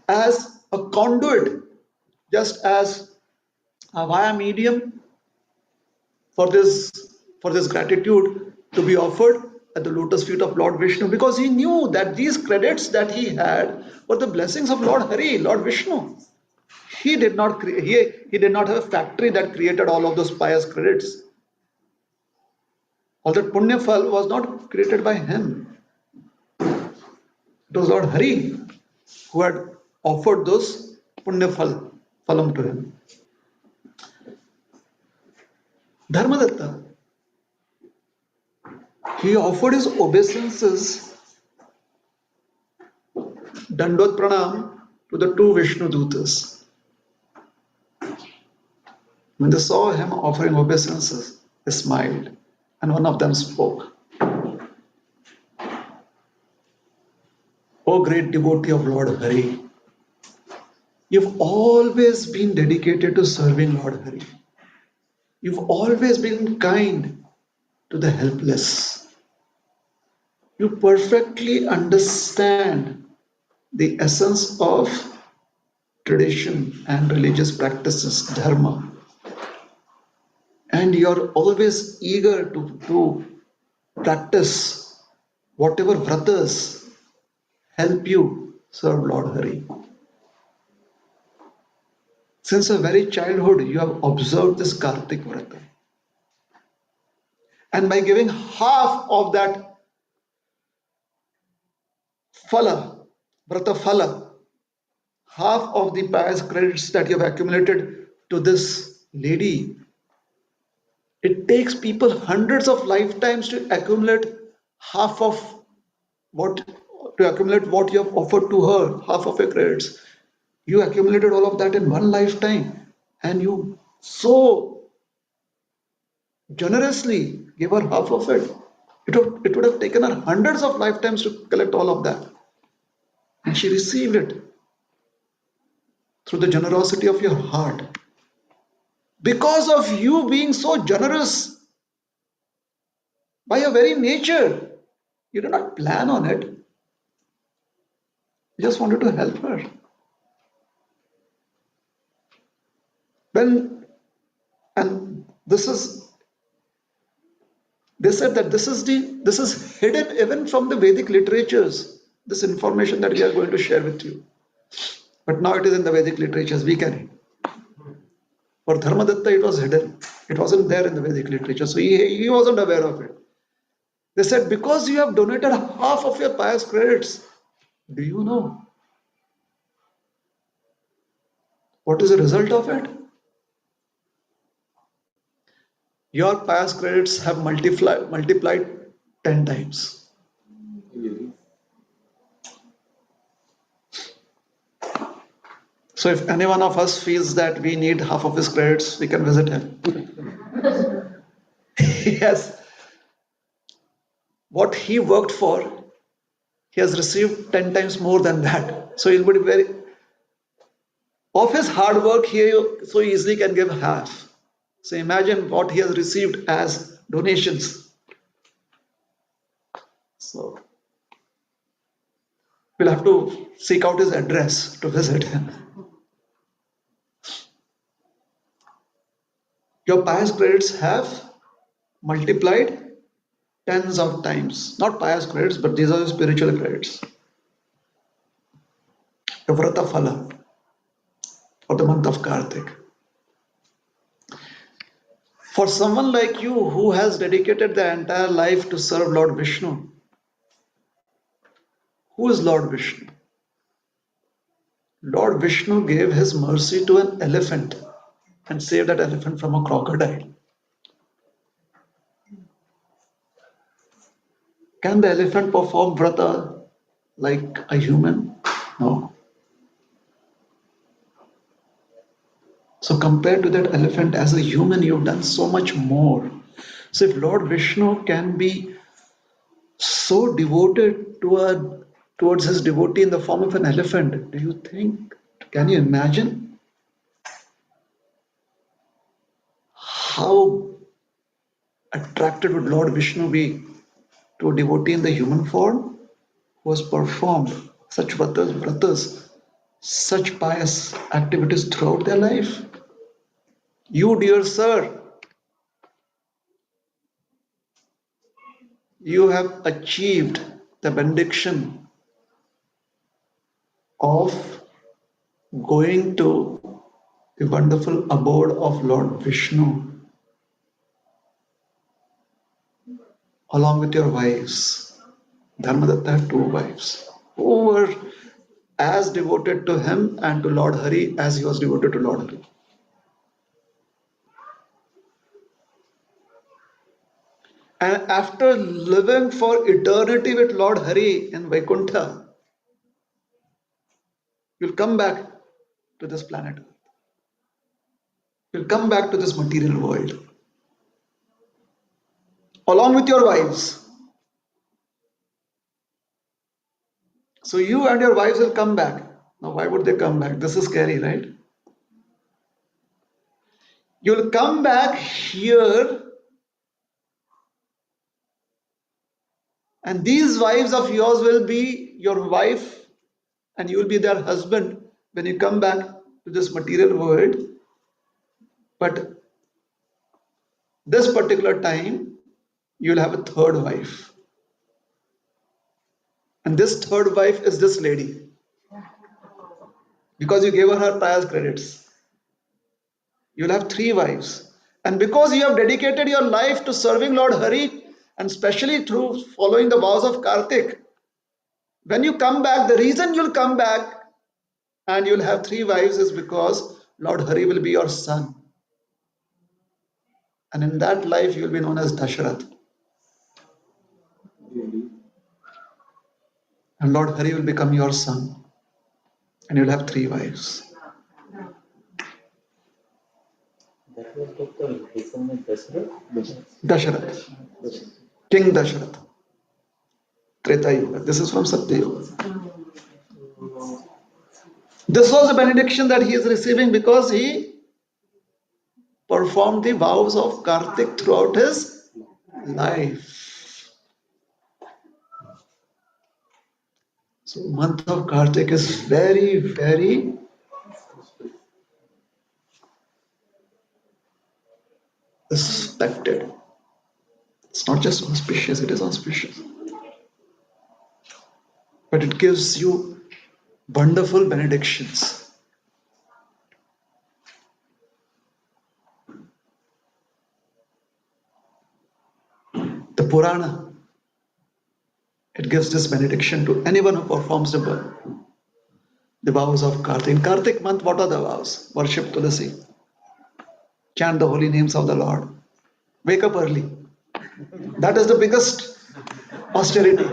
as a conduit, just as a via medium for this gratitude to be offered at the lotus feet of Lord Vishnu, because he knew that these credits that he had were the blessings of Lord Hari, Lord Vishnu. He did not he did not have a factory that created all of those pious credits. All that punya phal was not created by him. It was Lord Hari who had offered those punya phalam to him. Dharmadatta, he offered his obeisances, Dandot Pranam, to the two Vishnu Dutas. When they saw him offering obeisances, they smiled, and one of them spoke, "O great devotee of Lord Hari, you've always been dedicated to serving Lord Hari. You've always been kind to the helpless. You perfectly understand the essence of tradition and religious practices, dharma, and you're always eager to practice whatever vratas help you serve Lord Hari. Since a very childhood, you have observed this Kartik Vrata. And by giving half of that phala, Vrata phala, half of the pious credits that you have accumulated to this lady, it takes people hundreds of lifetimes to accumulate half of what what you have offered to her, half of your credits. You accumulated all of that in one lifetime, and you so generously gave her half of it. It would have taken her hundreds of lifetimes to collect all of that. And she received it through the generosity of your heart. Because of you being so generous by your very nature, you did not plan on it. You just wanted to help her. When and this is they said that this is hidden even from the Vedic literatures. This information that we are going to share with you. But now it is in the Vedic literatures. We can. For Dharmadatta, it was hidden. It wasn't there in the Vedic literature. So he wasn't aware of it. They said, because you have donated half of your pious credits, do you know what is the result of it? Your pious credits have multiplied 10 times. So if any one of us feels that we need half of his credits, we can visit him. Yes, what he worked for, he has received 10 times more than that. So he'll be very of his hard work, he so easily can give half. So imagine what he has received as donations. So we'll have to seek out his address to visit him. Your pious credits have multiplied tens of times. Not pious credits, but these are spiritual credits. Your Vrata Phala for the month of Kartik. For someone like you who has dedicated their entire life to serve Lord Vishnu, who is Lord Vishnu? Lord Vishnu gave his mercy to an elephant and saved that elephant from a crocodile. Can the elephant perform vrata like a human? No. So compared to that elephant, as a human, you've done so much more. So if Lord Vishnu can be so devoted towards his devotee in the form of an elephant, do you think, can you imagine how attracted would Lord Vishnu be to a devotee in the human form who has performed such vratas, such pious activities throughout their life? You, dear sir, you have achieved the benediction of going to the wonderful abode of Lord Vishnu along with your wives. Dharmadatta had two wives who were as devoted to him and to Lord Hari as he was devoted to Lord Hari. And after living for eternity with Lord Hari in Vaikuntha, you'll come back to this planet. You'll come back to this material world along with your wives. So you and your wives will come back. Now, why would they come back? This is scary, right? You'll come back here, and these wives of yours will be your wife, and you will be their husband when you come back to this material world. But this particular time, you'll have a third wife. And this third wife is this lady because you gave her prior credits. You'll have three wives. And because you have dedicated your life to serving Lord Hari, and especially through following the vows of Kartik, when you come back, the reason you'll come back and you'll have three wives is because Lord Hari will be your son. And in that life, you'll be known as Dasharath. And Lord Hari will become your son. And you'll have three wives. That was Dr. Dasharath. Dasharath. King Dasharath. Treta Yuga. This is from Satya Yuga. This was a benediction that he is receiving because he performed the vows of Kartik throughout his life. So month of Kartik is very, very respected. It's not just auspicious, it is auspicious. But it gives you wonderful benedictions. The Purana, it gives this benediction to anyone who performs the vows of Kartik. In Kartik month, what are the vows? Worship Tulasi, chant the holy names of the Lord, wake up early. That is the biggest austerity.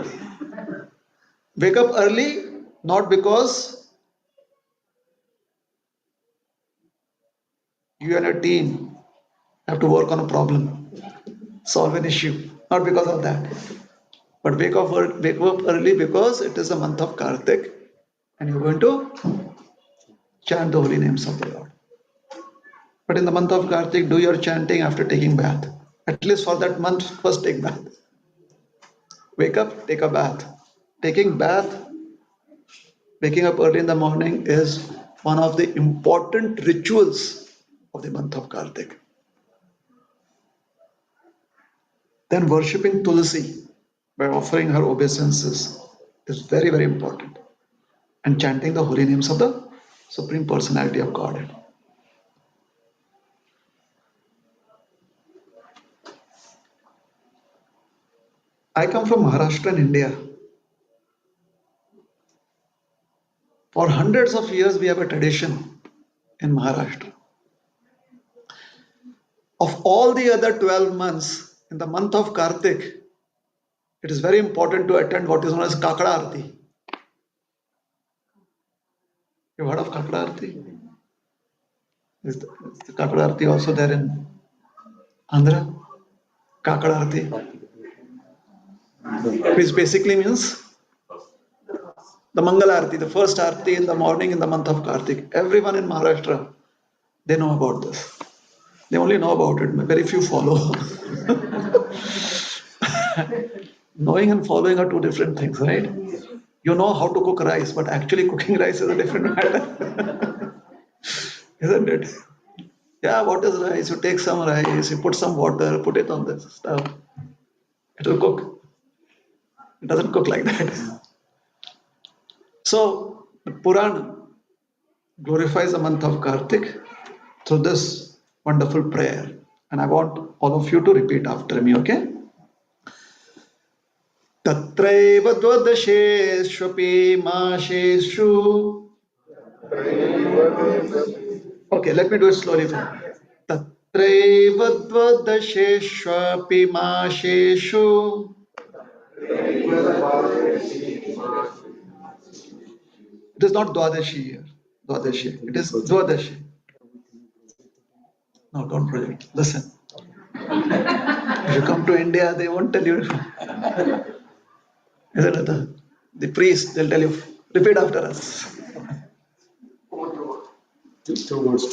Wake up early, not because you and your team have to work on a problem, solve an issue, not because of that. But wake up early because it is the month of Kartik and you're going to chant the holy names of the Lord. But in the month of Kartik, do your chanting after taking bath. At least for that month, first take bath. Wake up, take a bath. Taking bath, waking up early in the morning is one of the important rituals of the month of Kartik. Then worshipping Tulasi by offering her obeisances is very, very important. And chanting the holy names of the Supreme Personality of Godhead. I come from Maharashtra in India. For hundreds of years, we have a tradition in Maharashtra. Of all the other 12 months, in the month of Kartik, it is very important to attend what is known as Kakada Arti. You've heard of Kakada Arti? Is the Kakada Arti also there in Andhra? Kakada Arti, which basically means the Mangal Arti, the first Arti in the morning in the month of Kartik. Everyone in Maharashtra, they know about this. They only know about it, very few follow. Knowing and following are two different things, right? You know how to cook rice, but actually cooking rice is a different matter, isn't it? Yeah, what is rice? You take some rice, you put some water, put it on the stove, it will cook. It doesn't cook like that. So, the Purana glorifies the month of Kartik through this wonderful prayer. And I want all of you to repeat after me, okay? तत्रैव द्वादशेष्वपि मासेषु. Okay, let me do it slowly. तत्रैव द्वादशेष्वपि मासेषु. It is not Dwadashi here. Dwadashi. It is Dwadashi. No, don't project. Listen. If you come to India, they won't tell you. Isn't it? The priest, they'll tell you, repeat after us. Two words.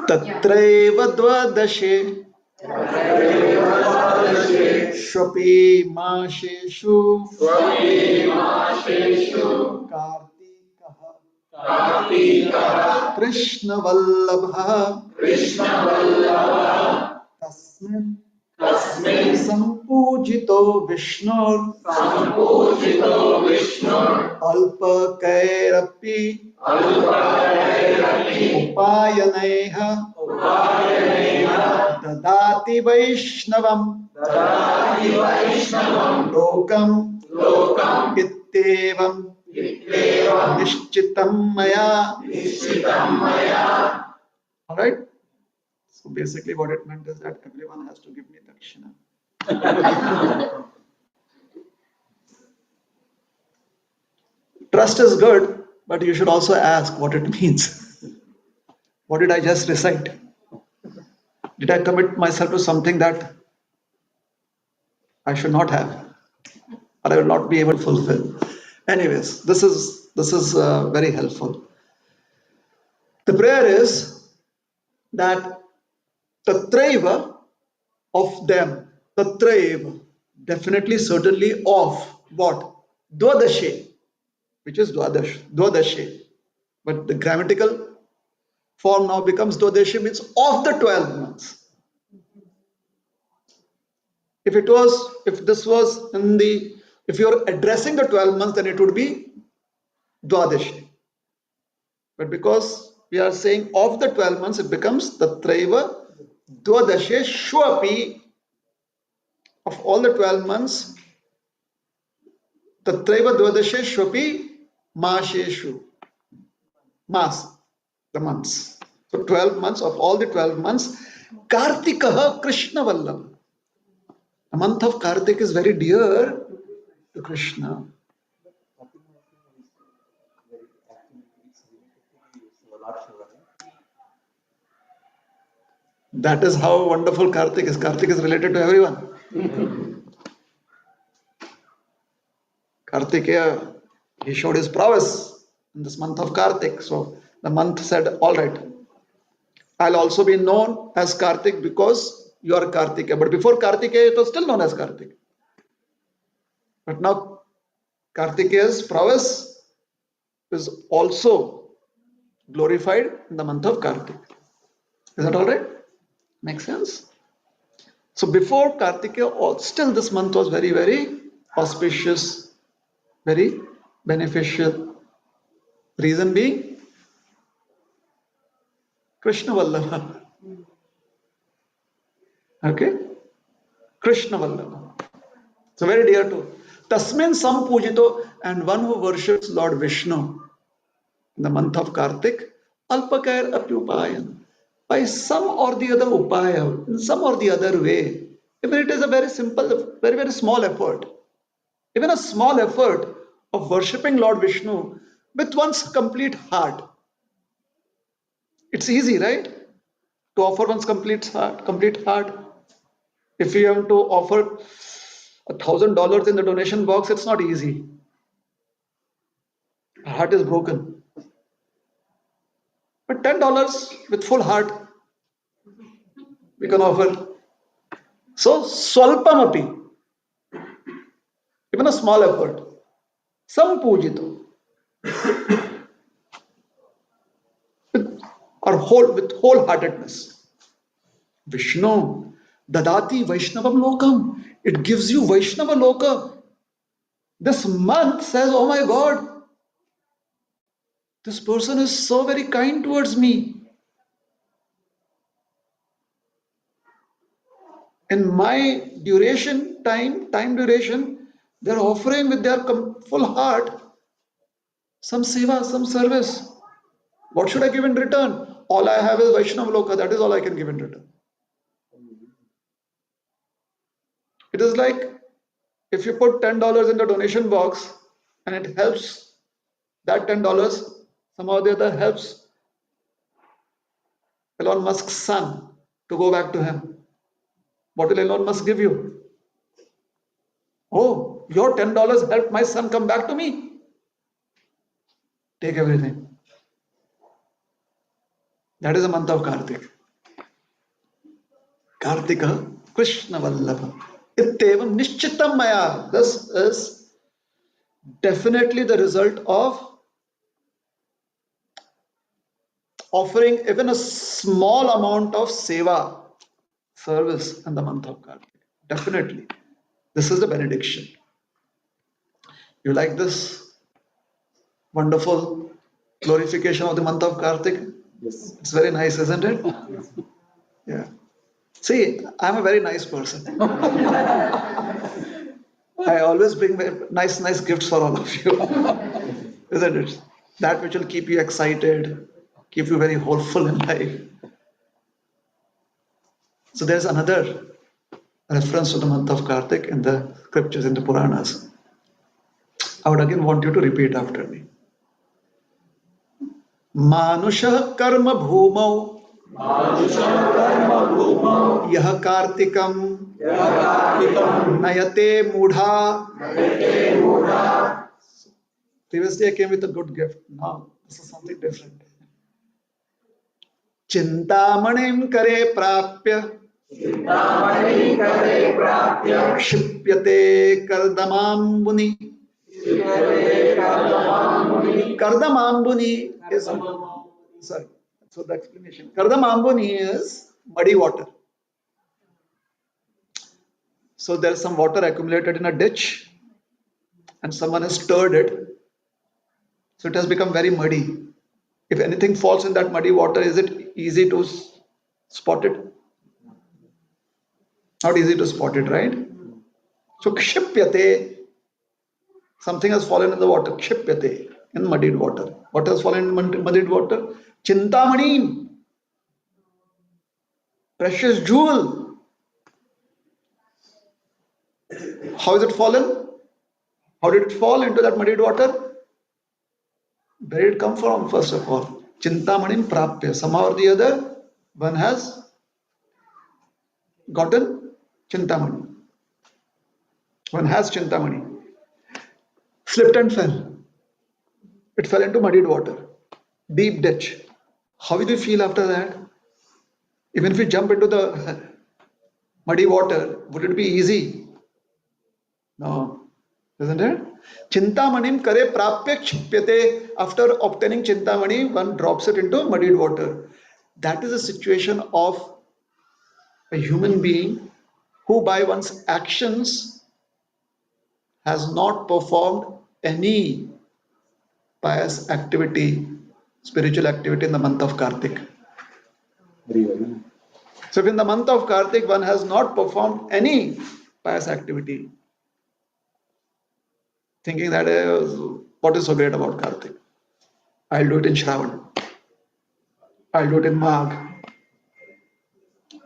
तत्रैव द्वादशे ष्वपि मासेषु कार्तिकः कृष्णवल्लभः तस्मिन् सम्पूजितो विष्णोर् अल्पकैरपि उपायनैः ददाति वैष्णवम् लोकम् इत्येवं निश्चितं मया. All right. So basically, what it meant is that everyone has to give me dakshina. Trust is good, but you should also ask what it means. What did I just recite? Did I commit myself to something that I should not have, or I will not be able to fulfill? Anyways, this is very helpful. The prayer is that tatraiva of them, tatraiva, definitely, certainly of what? Dvadashe, which is dvadashe. But the grammatical form now becomes dvadashe, means of the 12 months. If this was if you're addressing the 12 months, then it would be dvadashi. But because we are saying of the 12 months, it becomes tatraiva dvadashe shwapi, of all the 12 months, tatraiva dvadashe shwapi maseshu, mas, the months. So 12 months, of all the 12 months, Kartikaha Krishna Vallabha. The month of Kartik is very dear to Krishna. That is how wonderful Kartik is. Kartik is related to everyone. Kartikeya, he showed his prowess in this month of Kartik. So the month said, all right, I'll also be known as Kartik because you are Kartikeya. But before Kartikeya, it was still known as Kartik. But now Kartikeya's prowess is also glorified in the month of Kartik. Is that all right? Makes sense? So before Kartikeya, still this month was very, very auspicious, very beneficial. Reason being, Krishna Vallabha. Okay? Krishna Vallabha. So very dear to. Tasmin Sampujito, and one who worships Lord Vishnu in the month of Kartik, Alpakair Apyupayan. By some or the other upaya, in some or the other way. Even it is a very simple, very, very small effort. Even a small effort of worshipping Lord Vishnu with one's complete heart. It's easy, right? To offer one's complete heart. If you have to offer $1,000 in the donation box, it's not easy. Our heart is broken. But $10 with full heart, we can offer. So, swalpamapi, even a small effort. Sampujito, with wholeheartedness. Vishnu, Dadati Vaishnavam Lokam. It gives you Vaishnava Loka. This month says, oh my God, this person is so very kind towards me. In my time duration, they're offering with their full heart some seva, some service. What should I give in return? All I have is Vaishnava Loka. That is all I can give in return. It is like if you put $10 in the donation box and it helps, that $10 somehow or the other helps Elon Musk's son to go back to him. What will Elon Musk give you? Oh, your $10 helped my son come back to me. Take everything. That is the month of Kartik. Kartika Krishna Vallabha. Ittevam Nishchitam Maya. This is definitely the result of offering even a small amount of seva, service in the month of Kartik. Definitely. This is the benediction. You like this wonderful glorification of the month of Kartik? Yes. It's very nice, isn't it? Yeah. See, I'm a very nice person. I always bring nice gifts for all of you, isn't it? That which will keep you excited, keep you very hopeful in life. So there's another reference to the month of Kartik in the scriptures, in the Puranas. I would again want you to repeat after me. Manushah karma bhumau यह कार्तिकम नयते मूढ़ा. Previously I came with a good gift. Now this is something different. चिंतामणिं करे प्राप्य क्षिप्यते कर्दमाम्बुनि. Kardamambuni is, sorry, so the explanation. Kardamambuni is muddy water. So there's some water accumulated in a ditch and someone has stirred it. So it has become very muddy. If anything falls in that muddy water, is it easy to spot it? Not easy to spot it, right? So kshipyate, something has fallen in the water. Kshipyate, in muddied water. What has fallen in muddied water? Chintamani, precious jewel. How is it fallen? How did it fall into that muddied water? Where did it come from, first of all? Chintamanim prapya. Somehow or the other, one has gotten Chintamani. One has Chintamani. Slipped and fell. It fell into muddied water. Deep ditch. How will you feel after that? Even if you jump into the muddy water, would it be easy? No. Isn't it? Chintamanim kare prapya kshipyate. After obtaining Chintamani, one drops it into muddied water. That is a situation of a human being who by one's actions has not performed any pious activity, spiritual activity in the month of Kartik. Very well. So if in the month of Kartik one has not performed any pious activity, thinking that what is so great about Kartik? I'll do it in Shravan. I'll do it in Magh.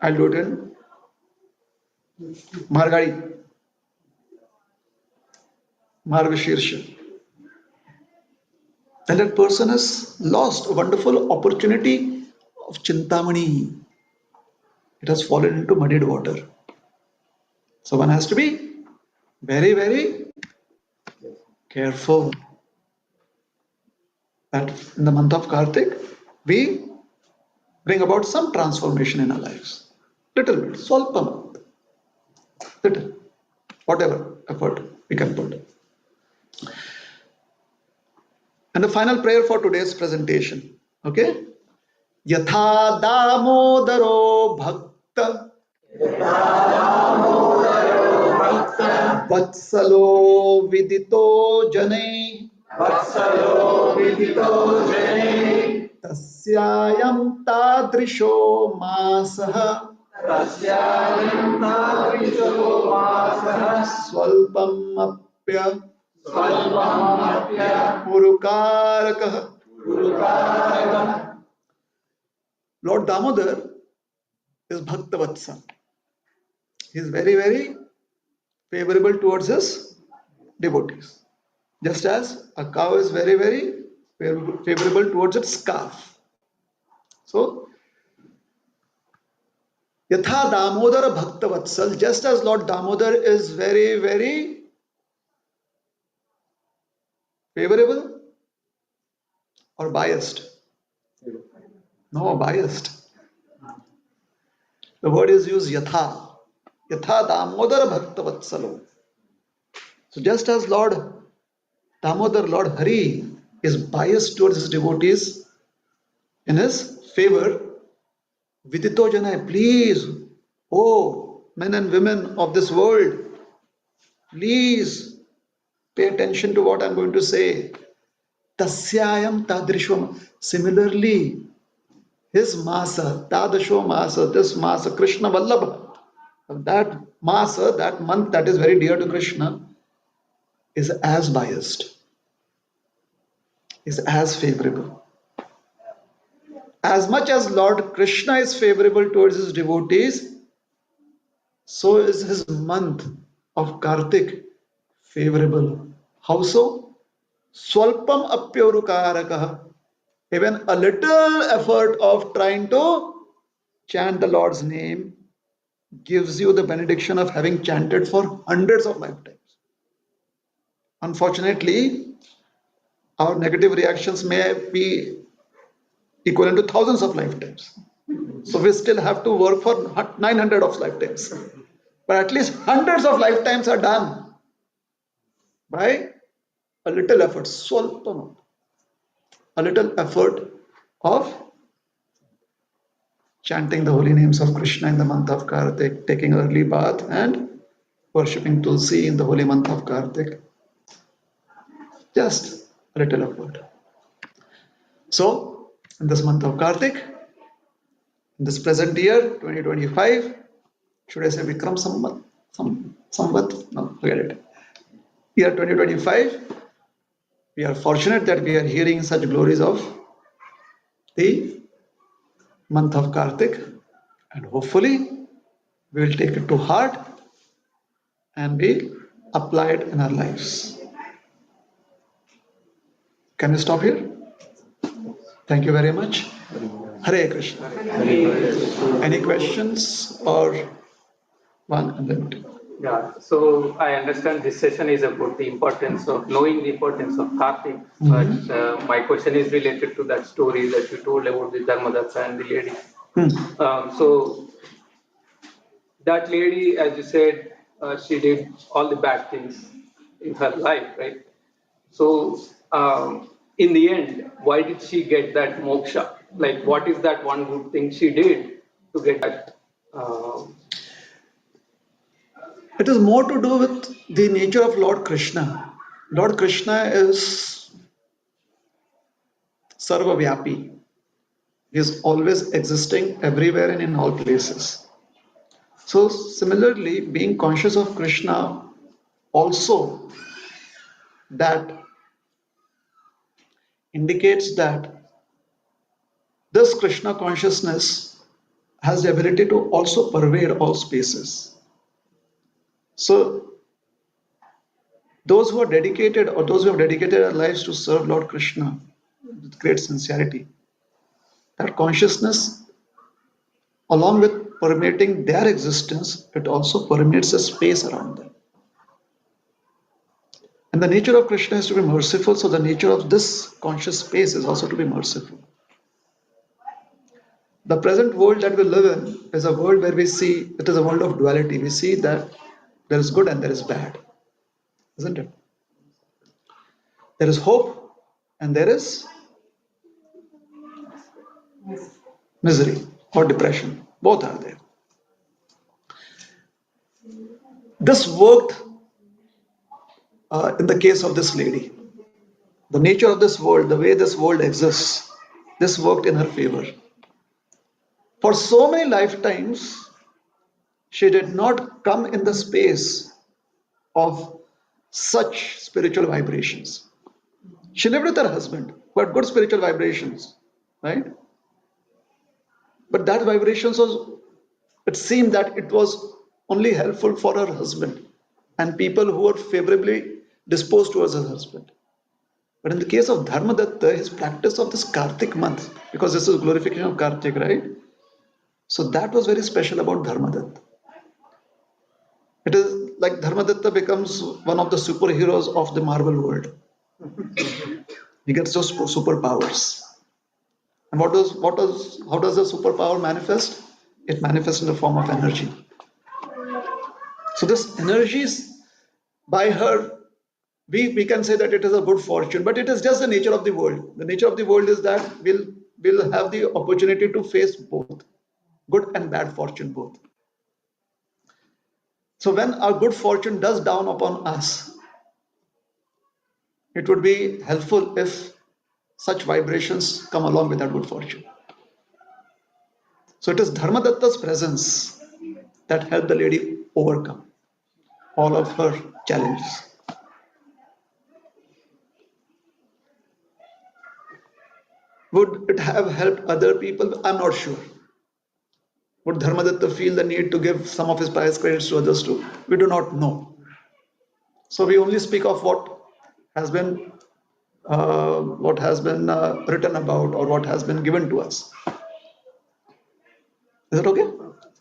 I'll do it in Margari. Margashirsha. Then that person has lost a wonderful opportunity of Chintamani. It has fallen into muddied water. So one has to be very careful that in the month of Kartik we bring about some transformation in our lives. Little bit, swalpam, little, whatever effort we can put. And the final prayer for today's presentation. Okay? Yatha damodaro bhakta vatsalo vidito jane tasyayam tadrisho masah swalpam apya Murukarakah. Lord Damodar is Bhaktavatsa. He is very favorable towards his devotees. Just as a cow is very favorable towards its calf. So, Yatha Damodara Bhakta Vatsal, just as Lord Damodar is very, very favorable or biased? No, biased. The word is used Yatha. Yatha Damodara Bhakta Vatsalo. So just as Lord Damodar, Lord Hari, is biased towards his devotees in his favor, Vidito Janai, please, oh men and women of this world, please pay attention to what I'm going to say. Tasyayam Tadrishvam. Similarly, his Masa, Tadasho Masa, this Masa, Krishna Vallabha, that Masa, that month that is very dear to Krishna, is as biased, is as favorable. As much as Lord Krishna is favorable towards his devotees, so is his month of Kartik favorable. How so? Swalpam apyorukarakaha. Even a little effort of trying to chant the Lord's name gives you the benediction of having chanted for hundreds of lifetimes. Unfortunately, our negative reactions may be equivalent to thousands of lifetimes. So we still have to work for 900 of lifetimes. But at least hundreds of lifetimes are done by a little effort, swalpam, a little effort of chanting the holy names of Krishna in the month of Kartik, taking early bath and worshipping Tulsi in the holy month of Kartik. Just a little effort. So, in this month of Kartik, in this present year, 2025, should I say Vikram Samvat? Samvat? No, forget it. Year 2025, we are fortunate that we are hearing such glories of the month of Kartik, and hopefully we will take it to heart and we apply it in our lives. Can we stop here? Thank you very much. Hare Krishna. Any questions or one and then two? Yeah, so I understand this session is about the importance of knowing the importance of Kartik, but my question is related to that story that you told about the Dharmadatta and the lady. So that lady, as you said, she did all the bad things in her life, right? So in the end, why did she get that moksha? Like, what is that one good thing she did to get that? It is more to do with the nature of Lord Krishna. Lord Krishna is Sarvavyapi. He is always existing everywhere and in all places. So, similarly, being conscious of Krishna also that indicates that this Krishna consciousness has the ability to also pervade all spaces. So, those who are dedicated or those who have dedicated their lives to serve Lord Krishna with great sincerity, that consciousness, along with permeating their existence, it also permeates a space around them. And the nature of Krishna is to be merciful, so the nature of this conscious space is also to be merciful. The present world that we live in is a world where we see it is a world of duality. We see that there is good and there is bad, isn't it? There is hope and there is misery or depression. Both are there. This worked in the case of this lady. The nature of this world, the way this world exists, this worked in her favor. For so many lifetimes, she did not come in the space of such spiritual vibrations. She lived with her husband who had good spiritual vibrations, right? But that vibrations was, it seemed that it was only helpful for her husband and people who were favorably disposed towards her husband. But in the case of Dharmadatta, his practice of this Kartik month, because this is glorification of Kartik, right? So that was very special about Dharmadatta. It is like Dharmadatta becomes one of the superheroes of the Marvel world. He gets those superpowers. And how does the superpower manifest? It manifests in the form of energy. So this energy is by her, we can say that it is a good fortune, but it is just the nature of the world. The nature of the world is that we'll have the opportunity to face both, good and bad fortune both. So when our good fortune does down upon us, it would be helpful if such vibrations come along with that good fortune. So it is Dharmadatta's presence that helped the lady overcome all of her challenges. Would it have helped other people? I'm not sure. Would Dharmadatta feel the need to give some of his prize credits to others too? We do not know. So we only speak of has been what has been written about or what has been given to us. Is it okay?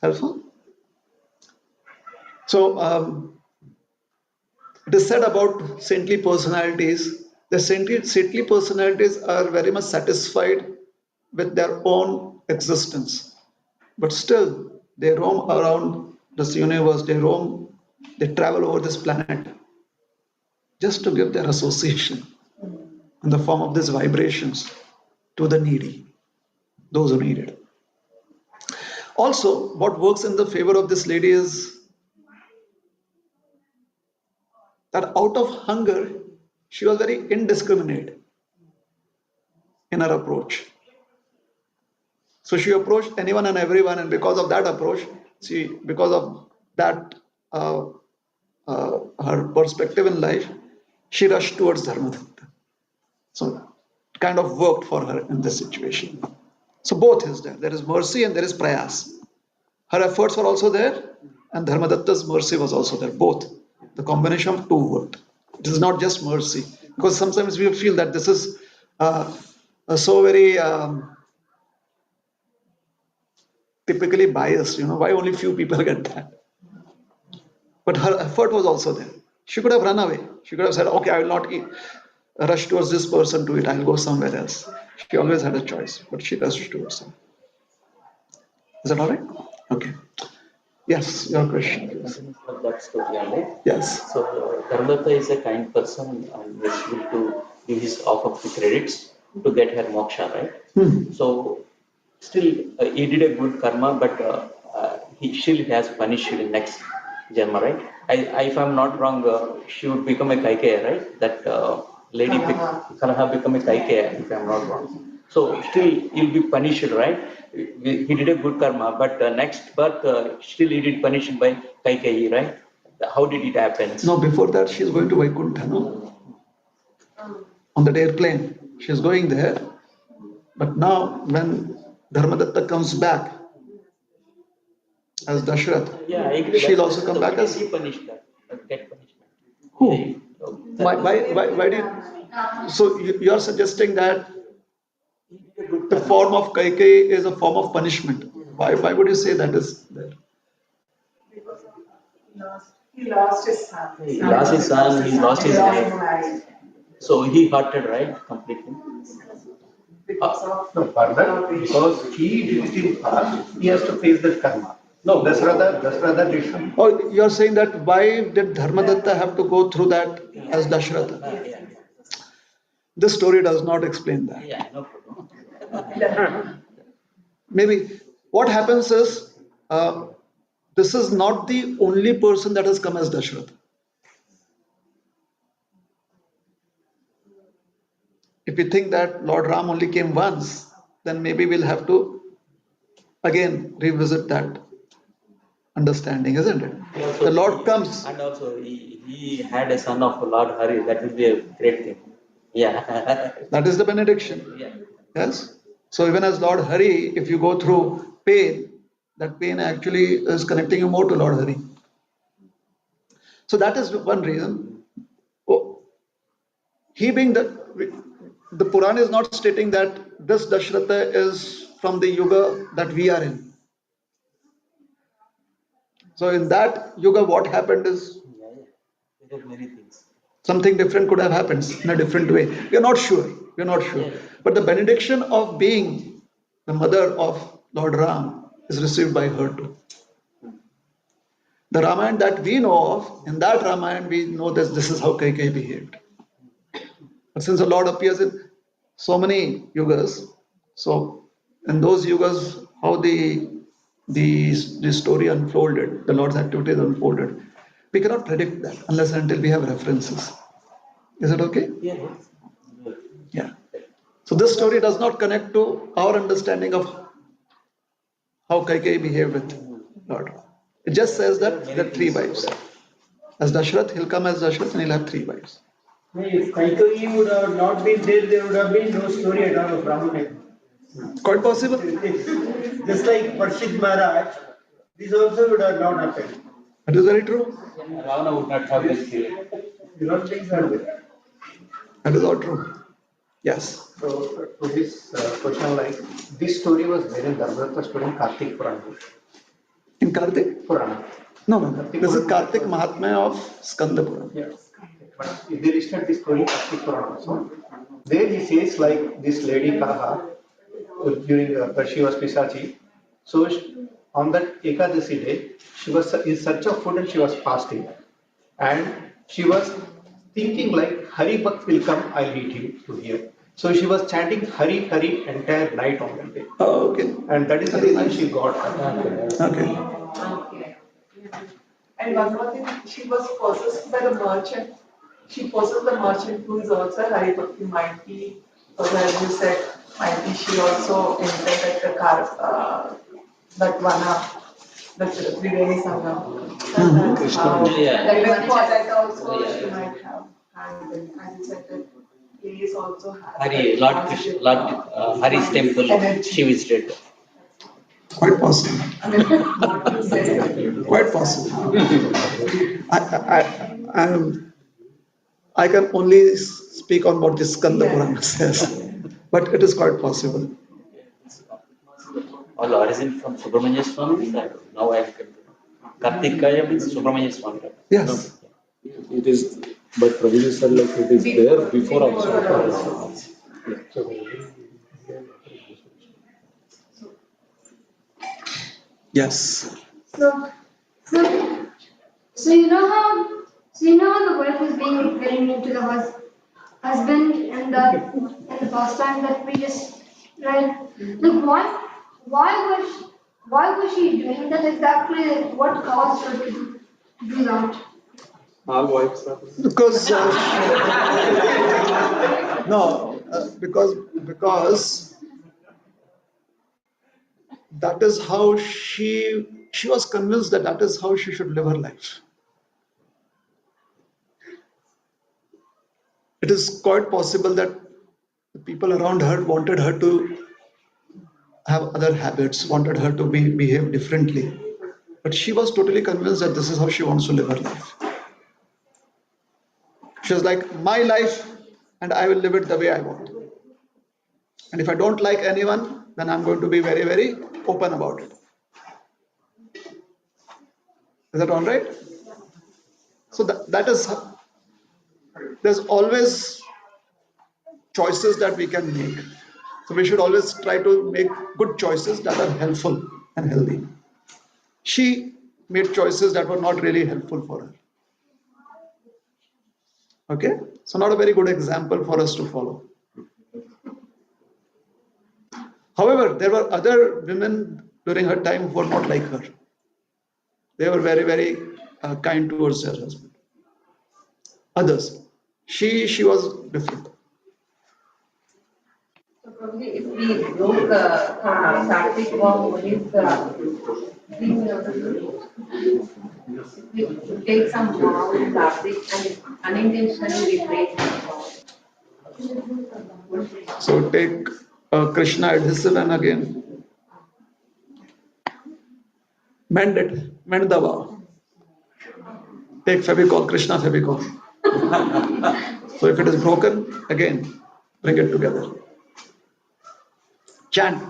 Helpful? So it is said about saintly personalities. The saintly personalities are very much satisfied with their own existence, but still they roam around this universe. They travel over this planet just to give their association in the form of these vibrations to the needy, those who need it. Also, what works in the favor of this lady is that out of hunger, she was very indiscriminate in her approach. So she approached anyone and everyone, and because of that approach, because of that, her perspective in life, she rushed towards Dharmadatta. So it kind of worked for her in this situation. So both is there. There is mercy and there is prayas. Her efforts were also there, and Dharmadatta's mercy was also there. Both. The combination of two worked. It is not just mercy, because sometimes we feel that this is so very typically biased. Why only few people get that? But her effort was also there. She could have run away. She could have said, "Okay, I will not rush towards this person to it. I'll go somewhere else." She always had a choice, but she rushed towards him. Is that all right? Okay. Yes, your question, please. Continuing from that story only. Yes. So Dharmadatta is a kind person and is willing to give his half of the credits to get her moksha, right? So still he did a good karma, but he still has punished in next Janma, right? If I'm not wrong, she would become a Kaikeya, right? That lady Kalaha become a Kaikeya, if I'm not wrong. So still he'll be punished, right? He did a good karma, but next birth still he did punished by Kaikeyi, right? How did it happen? No, before that, she's going to Vaikuntha, no? On that airplane. She's going there. But now, when Dharmadatta comes back as Dashrath, Yeah, I agree. she'll also come back as. He punished that, get punishment. Who? That Why did. So you are suggesting that the form of Kaikeyi is a form of punishment. Why would you say that is there? He lost his son. he lost his son, he lost his life. So he hurted, right? Completely. Because of No, further, because he did it in past, he has to face that karma. No, Dasratha did some. Oh, you are saying that why did Dharmadatta have to go through that as Dashratha? Yeah. This story does not explain that. Yeah, no problem. Maybe what happens is this is not the only person that has come as Dashrath. If we think that Lord Ram only came once, then maybe we'll have to again revisit that understanding, isn't it? The Lord comes. And also he had a son of Lord Hari. That will be a great thing. Yeah. That is the benediction. Yeah. Yes. So even as Lord Hari, if you go through pain, that pain actually is connecting you more to Lord Hari. So that is one reason. Oh, he being the Puran is not stating that this Dashratha is from the yuga that we are in. So in that yuga, what happened is Yeah, yeah. There are many things. something different could have happened in a different way. We are not sure. We are not sure. Yeah. But the benediction of being the mother of Lord Ram is received by her too. The Ramayana that we know of, in that Ramayana, we know that this is how Kaikeyi behaved. But since the Lord appears in so many yugas, so in those yugas, how the story unfolded, the Lord's activities unfolded, we cannot predict that unless and until we have references. Is it okay? Yeah, yeah. Yeah. So this story does not connect to our understanding of how Kaikeyi behaved with Lord. It just says that there are three wives. As Dashrath, he'll come as Dashrath and he'll have three wives. If Kaikeyi would have not been there, there would have been no story at all of Ramayana. Quite possible. Just like Parshid Maharaj, this also would have not happened. That is very true. Ravana would not have been killed. You don't think so? That is all true. Yes. So, to this question, like this story was there in Dharmadatta story in Kartik Purana. In Kartik? Purana. No, no, no. This is Kartik Mahatmya of Skanda Purana. Yes. But if they listed this story in Kartik Purana also, there he says like this lady Kaha during she was Pisachi. So on that Ekadasi day, she was in search of food and she was fasting. And she was thinking like Hari Bhakt will come, I'll eat him to here. So she was chanting Hari Hari entire night on that day. Oh, okay. And that is the reason she got her. Okay. Okay. And one more thing, she was possessed by the merchant. She possessed the merchant who is also Hari Bhakti might be, as you said, might be she also entered at the car, that Vana, the Triveni Sangam. Yeah. Like for that also Yeah. she might have. And as you said, that place also has. Hari, Lord Krishna, Lord Hari's temple, Energy. she visited. Quite possible. I mean, what you said. Quite possible. I'm, I can only speak on what the Skanda Purana says, but it is quite possible. All origin from Subramanya Swami. Now I am confused. Kartikaya means Subramanya Swami. Yes. It is, but Prabhuji said like it is there before also. Yes. So, so, so you know how the wife is being very mean to the husband and the past time that we just read. Like why was she doing that exactly? Like, what caused her to do that? All wives are. Because no, because that is how she was convinced that that is how she should live her life. It is quite possible that the people around her wanted her to have other habits, wanted her to behave differently. But she was totally convinced that this is how she wants to live her life. She was like, my life, and I will live it the way I want. And if I don't like anyone, then I'm going to be very, very open about it. Is that all right? So that is, there's always choices that we can make. So we should always try to make good choices that are helpful and healthy. She made choices that were not really helpful for her. Okay? So not a very good example for us to follow. However, there were other women during her time who were not like her. They were very, very kind towards their husband. Others. She was different. So probably if we broke Kartik vow, what is we take some vow in Kartik and unintentionally we break some vow. So take Krishna adhesive and again mend it, mend the vow. Take Fevicol, Krishna Fevicol. So if it is broken, again, bring it together. Chant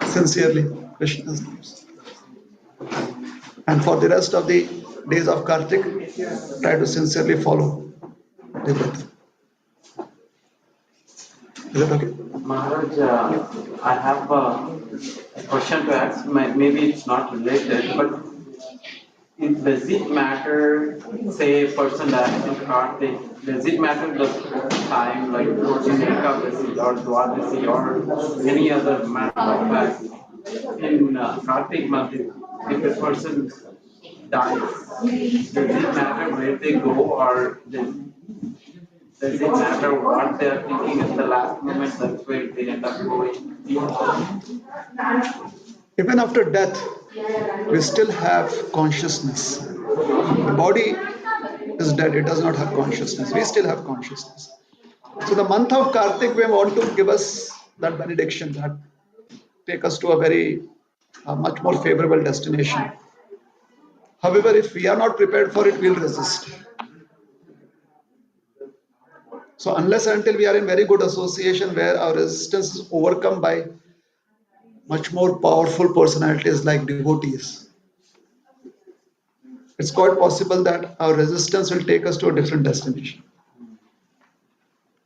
sincerely Krishna's names. And for the rest of the days of Kartik, try to sincerely follow the breath. Is it okay? Maharaj, I have a question to ask. Maybe it's not related, but does it matter, say a person dies in Kartik, does it matter the time, like in Ekadasi or Dwadasi or any other matter of fact? In Kartik month, if a person dies, does it matter where they go or does it matter what they are thinking at the last moment? That's where they end up going. Even after death, we still have consciousness. The body is dead, it does not have consciousness. We still have consciousness. So the month of Kartik, we want to give us that benediction, that take us to a very much more favorable destination. However, if we are not prepared for it, we'll resist. So unless and until we are in very good association where our resistance is overcome by much more powerful personalities like devotees, it's quite possible that our resistance will take us to a different destination.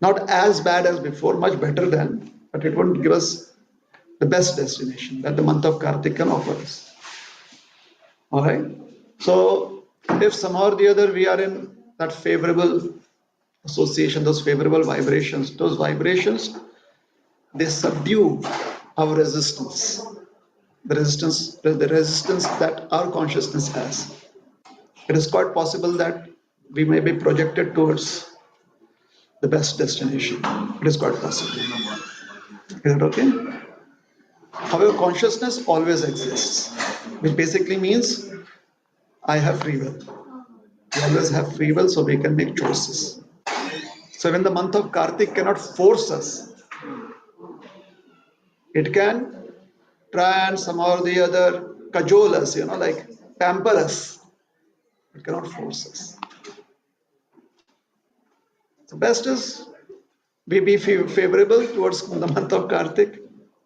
Not as bad as before, much better than, but it won't give us the best destination that the month of Kartik can offer us. All right. So if somehow or the other we are in that favorable association, those favorable vibrations, those vibrations, they subdue our resistance, the resistance that our consciousness has. It is quite possible that we may be projected towards the best destination. It is quite possible. Is it okay? However, consciousness always exists, which basically means I have free will. We always have free will, so we can make choices. So when the month of Kartik cannot force us, it can try and somehow or the other cajole us, like pamper us. It cannot force us. The best is we be favorable towards the month of Kartik.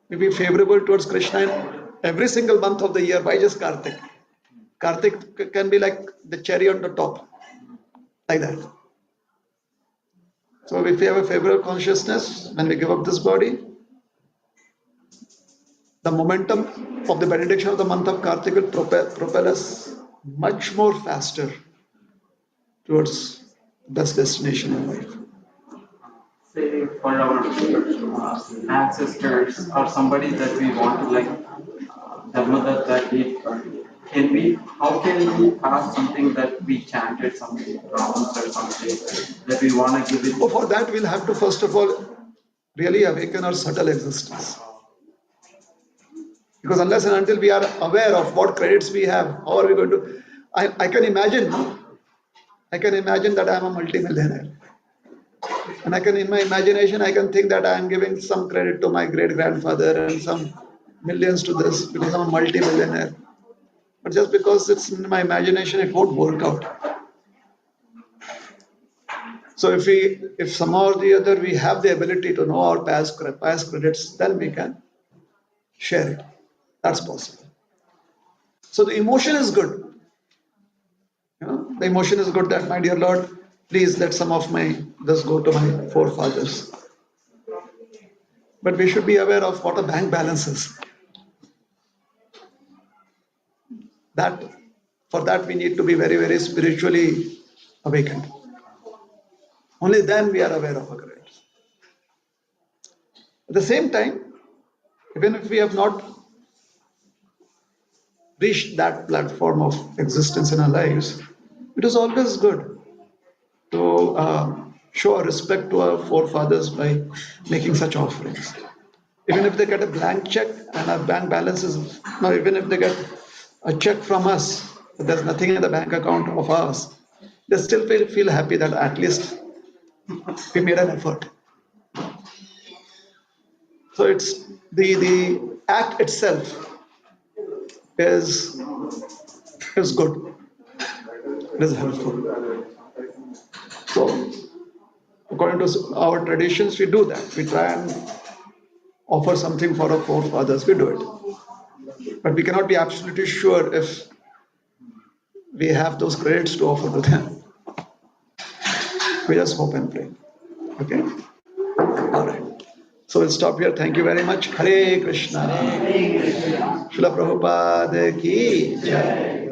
We be favorable towards Krishna in every single month of the year. Why just Kartik? Kartik can be like the cherry on the top, like that. So if we have a favorable consciousness, when we give up this body, the momentum of the benediction of the month of Kartik will propel us much more faster towards best destination in life. Say for our ancestors or somebody that we want to like Dharmadatta did, how can we pass something that we chanted, something rounds or something that we want to give it? So for that, we'll have to first of all really awaken our subtle existence. Because unless and until we are aware of what credits we have, how are we going to? I can imagine that I am a multimillionaire. And in my imagination, I can think that I am giving some credit to my great grandfather and some millions to this because I'm a multi-millionaire. But just because it's in my imagination, it won't work out. So if somehow or the other we have the ability to know our past credits, then we can share it. That's possible. So the emotion is good. The emotion is good that, my dear Lord, please let some of this go to my forefathers. But we should be aware of what a bank balance is. For that we need to be very, very spiritually awakened. Only then we are aware of our credits. At the same time, even if we have not reached that platform of existence in our lives, it is always good to show our respect to our forefathers by making such offerings. Even if they get a blank check and our bank balance is, no, even if they get a check from us, but there's nothing in the bank account of ours, they still feel happy that at least we made an effort. So it's the act itself is good. It is helpful. So according to our traditions, we do that. We try and offer something for our forefathers. We do it. But we cannot be absolutely sure if we have those credits to offer to them. We just hope and pray. Okay? All right. So we'll stop here. Thank you very much. Hare Krishna. Srila Prabhupada ki jai.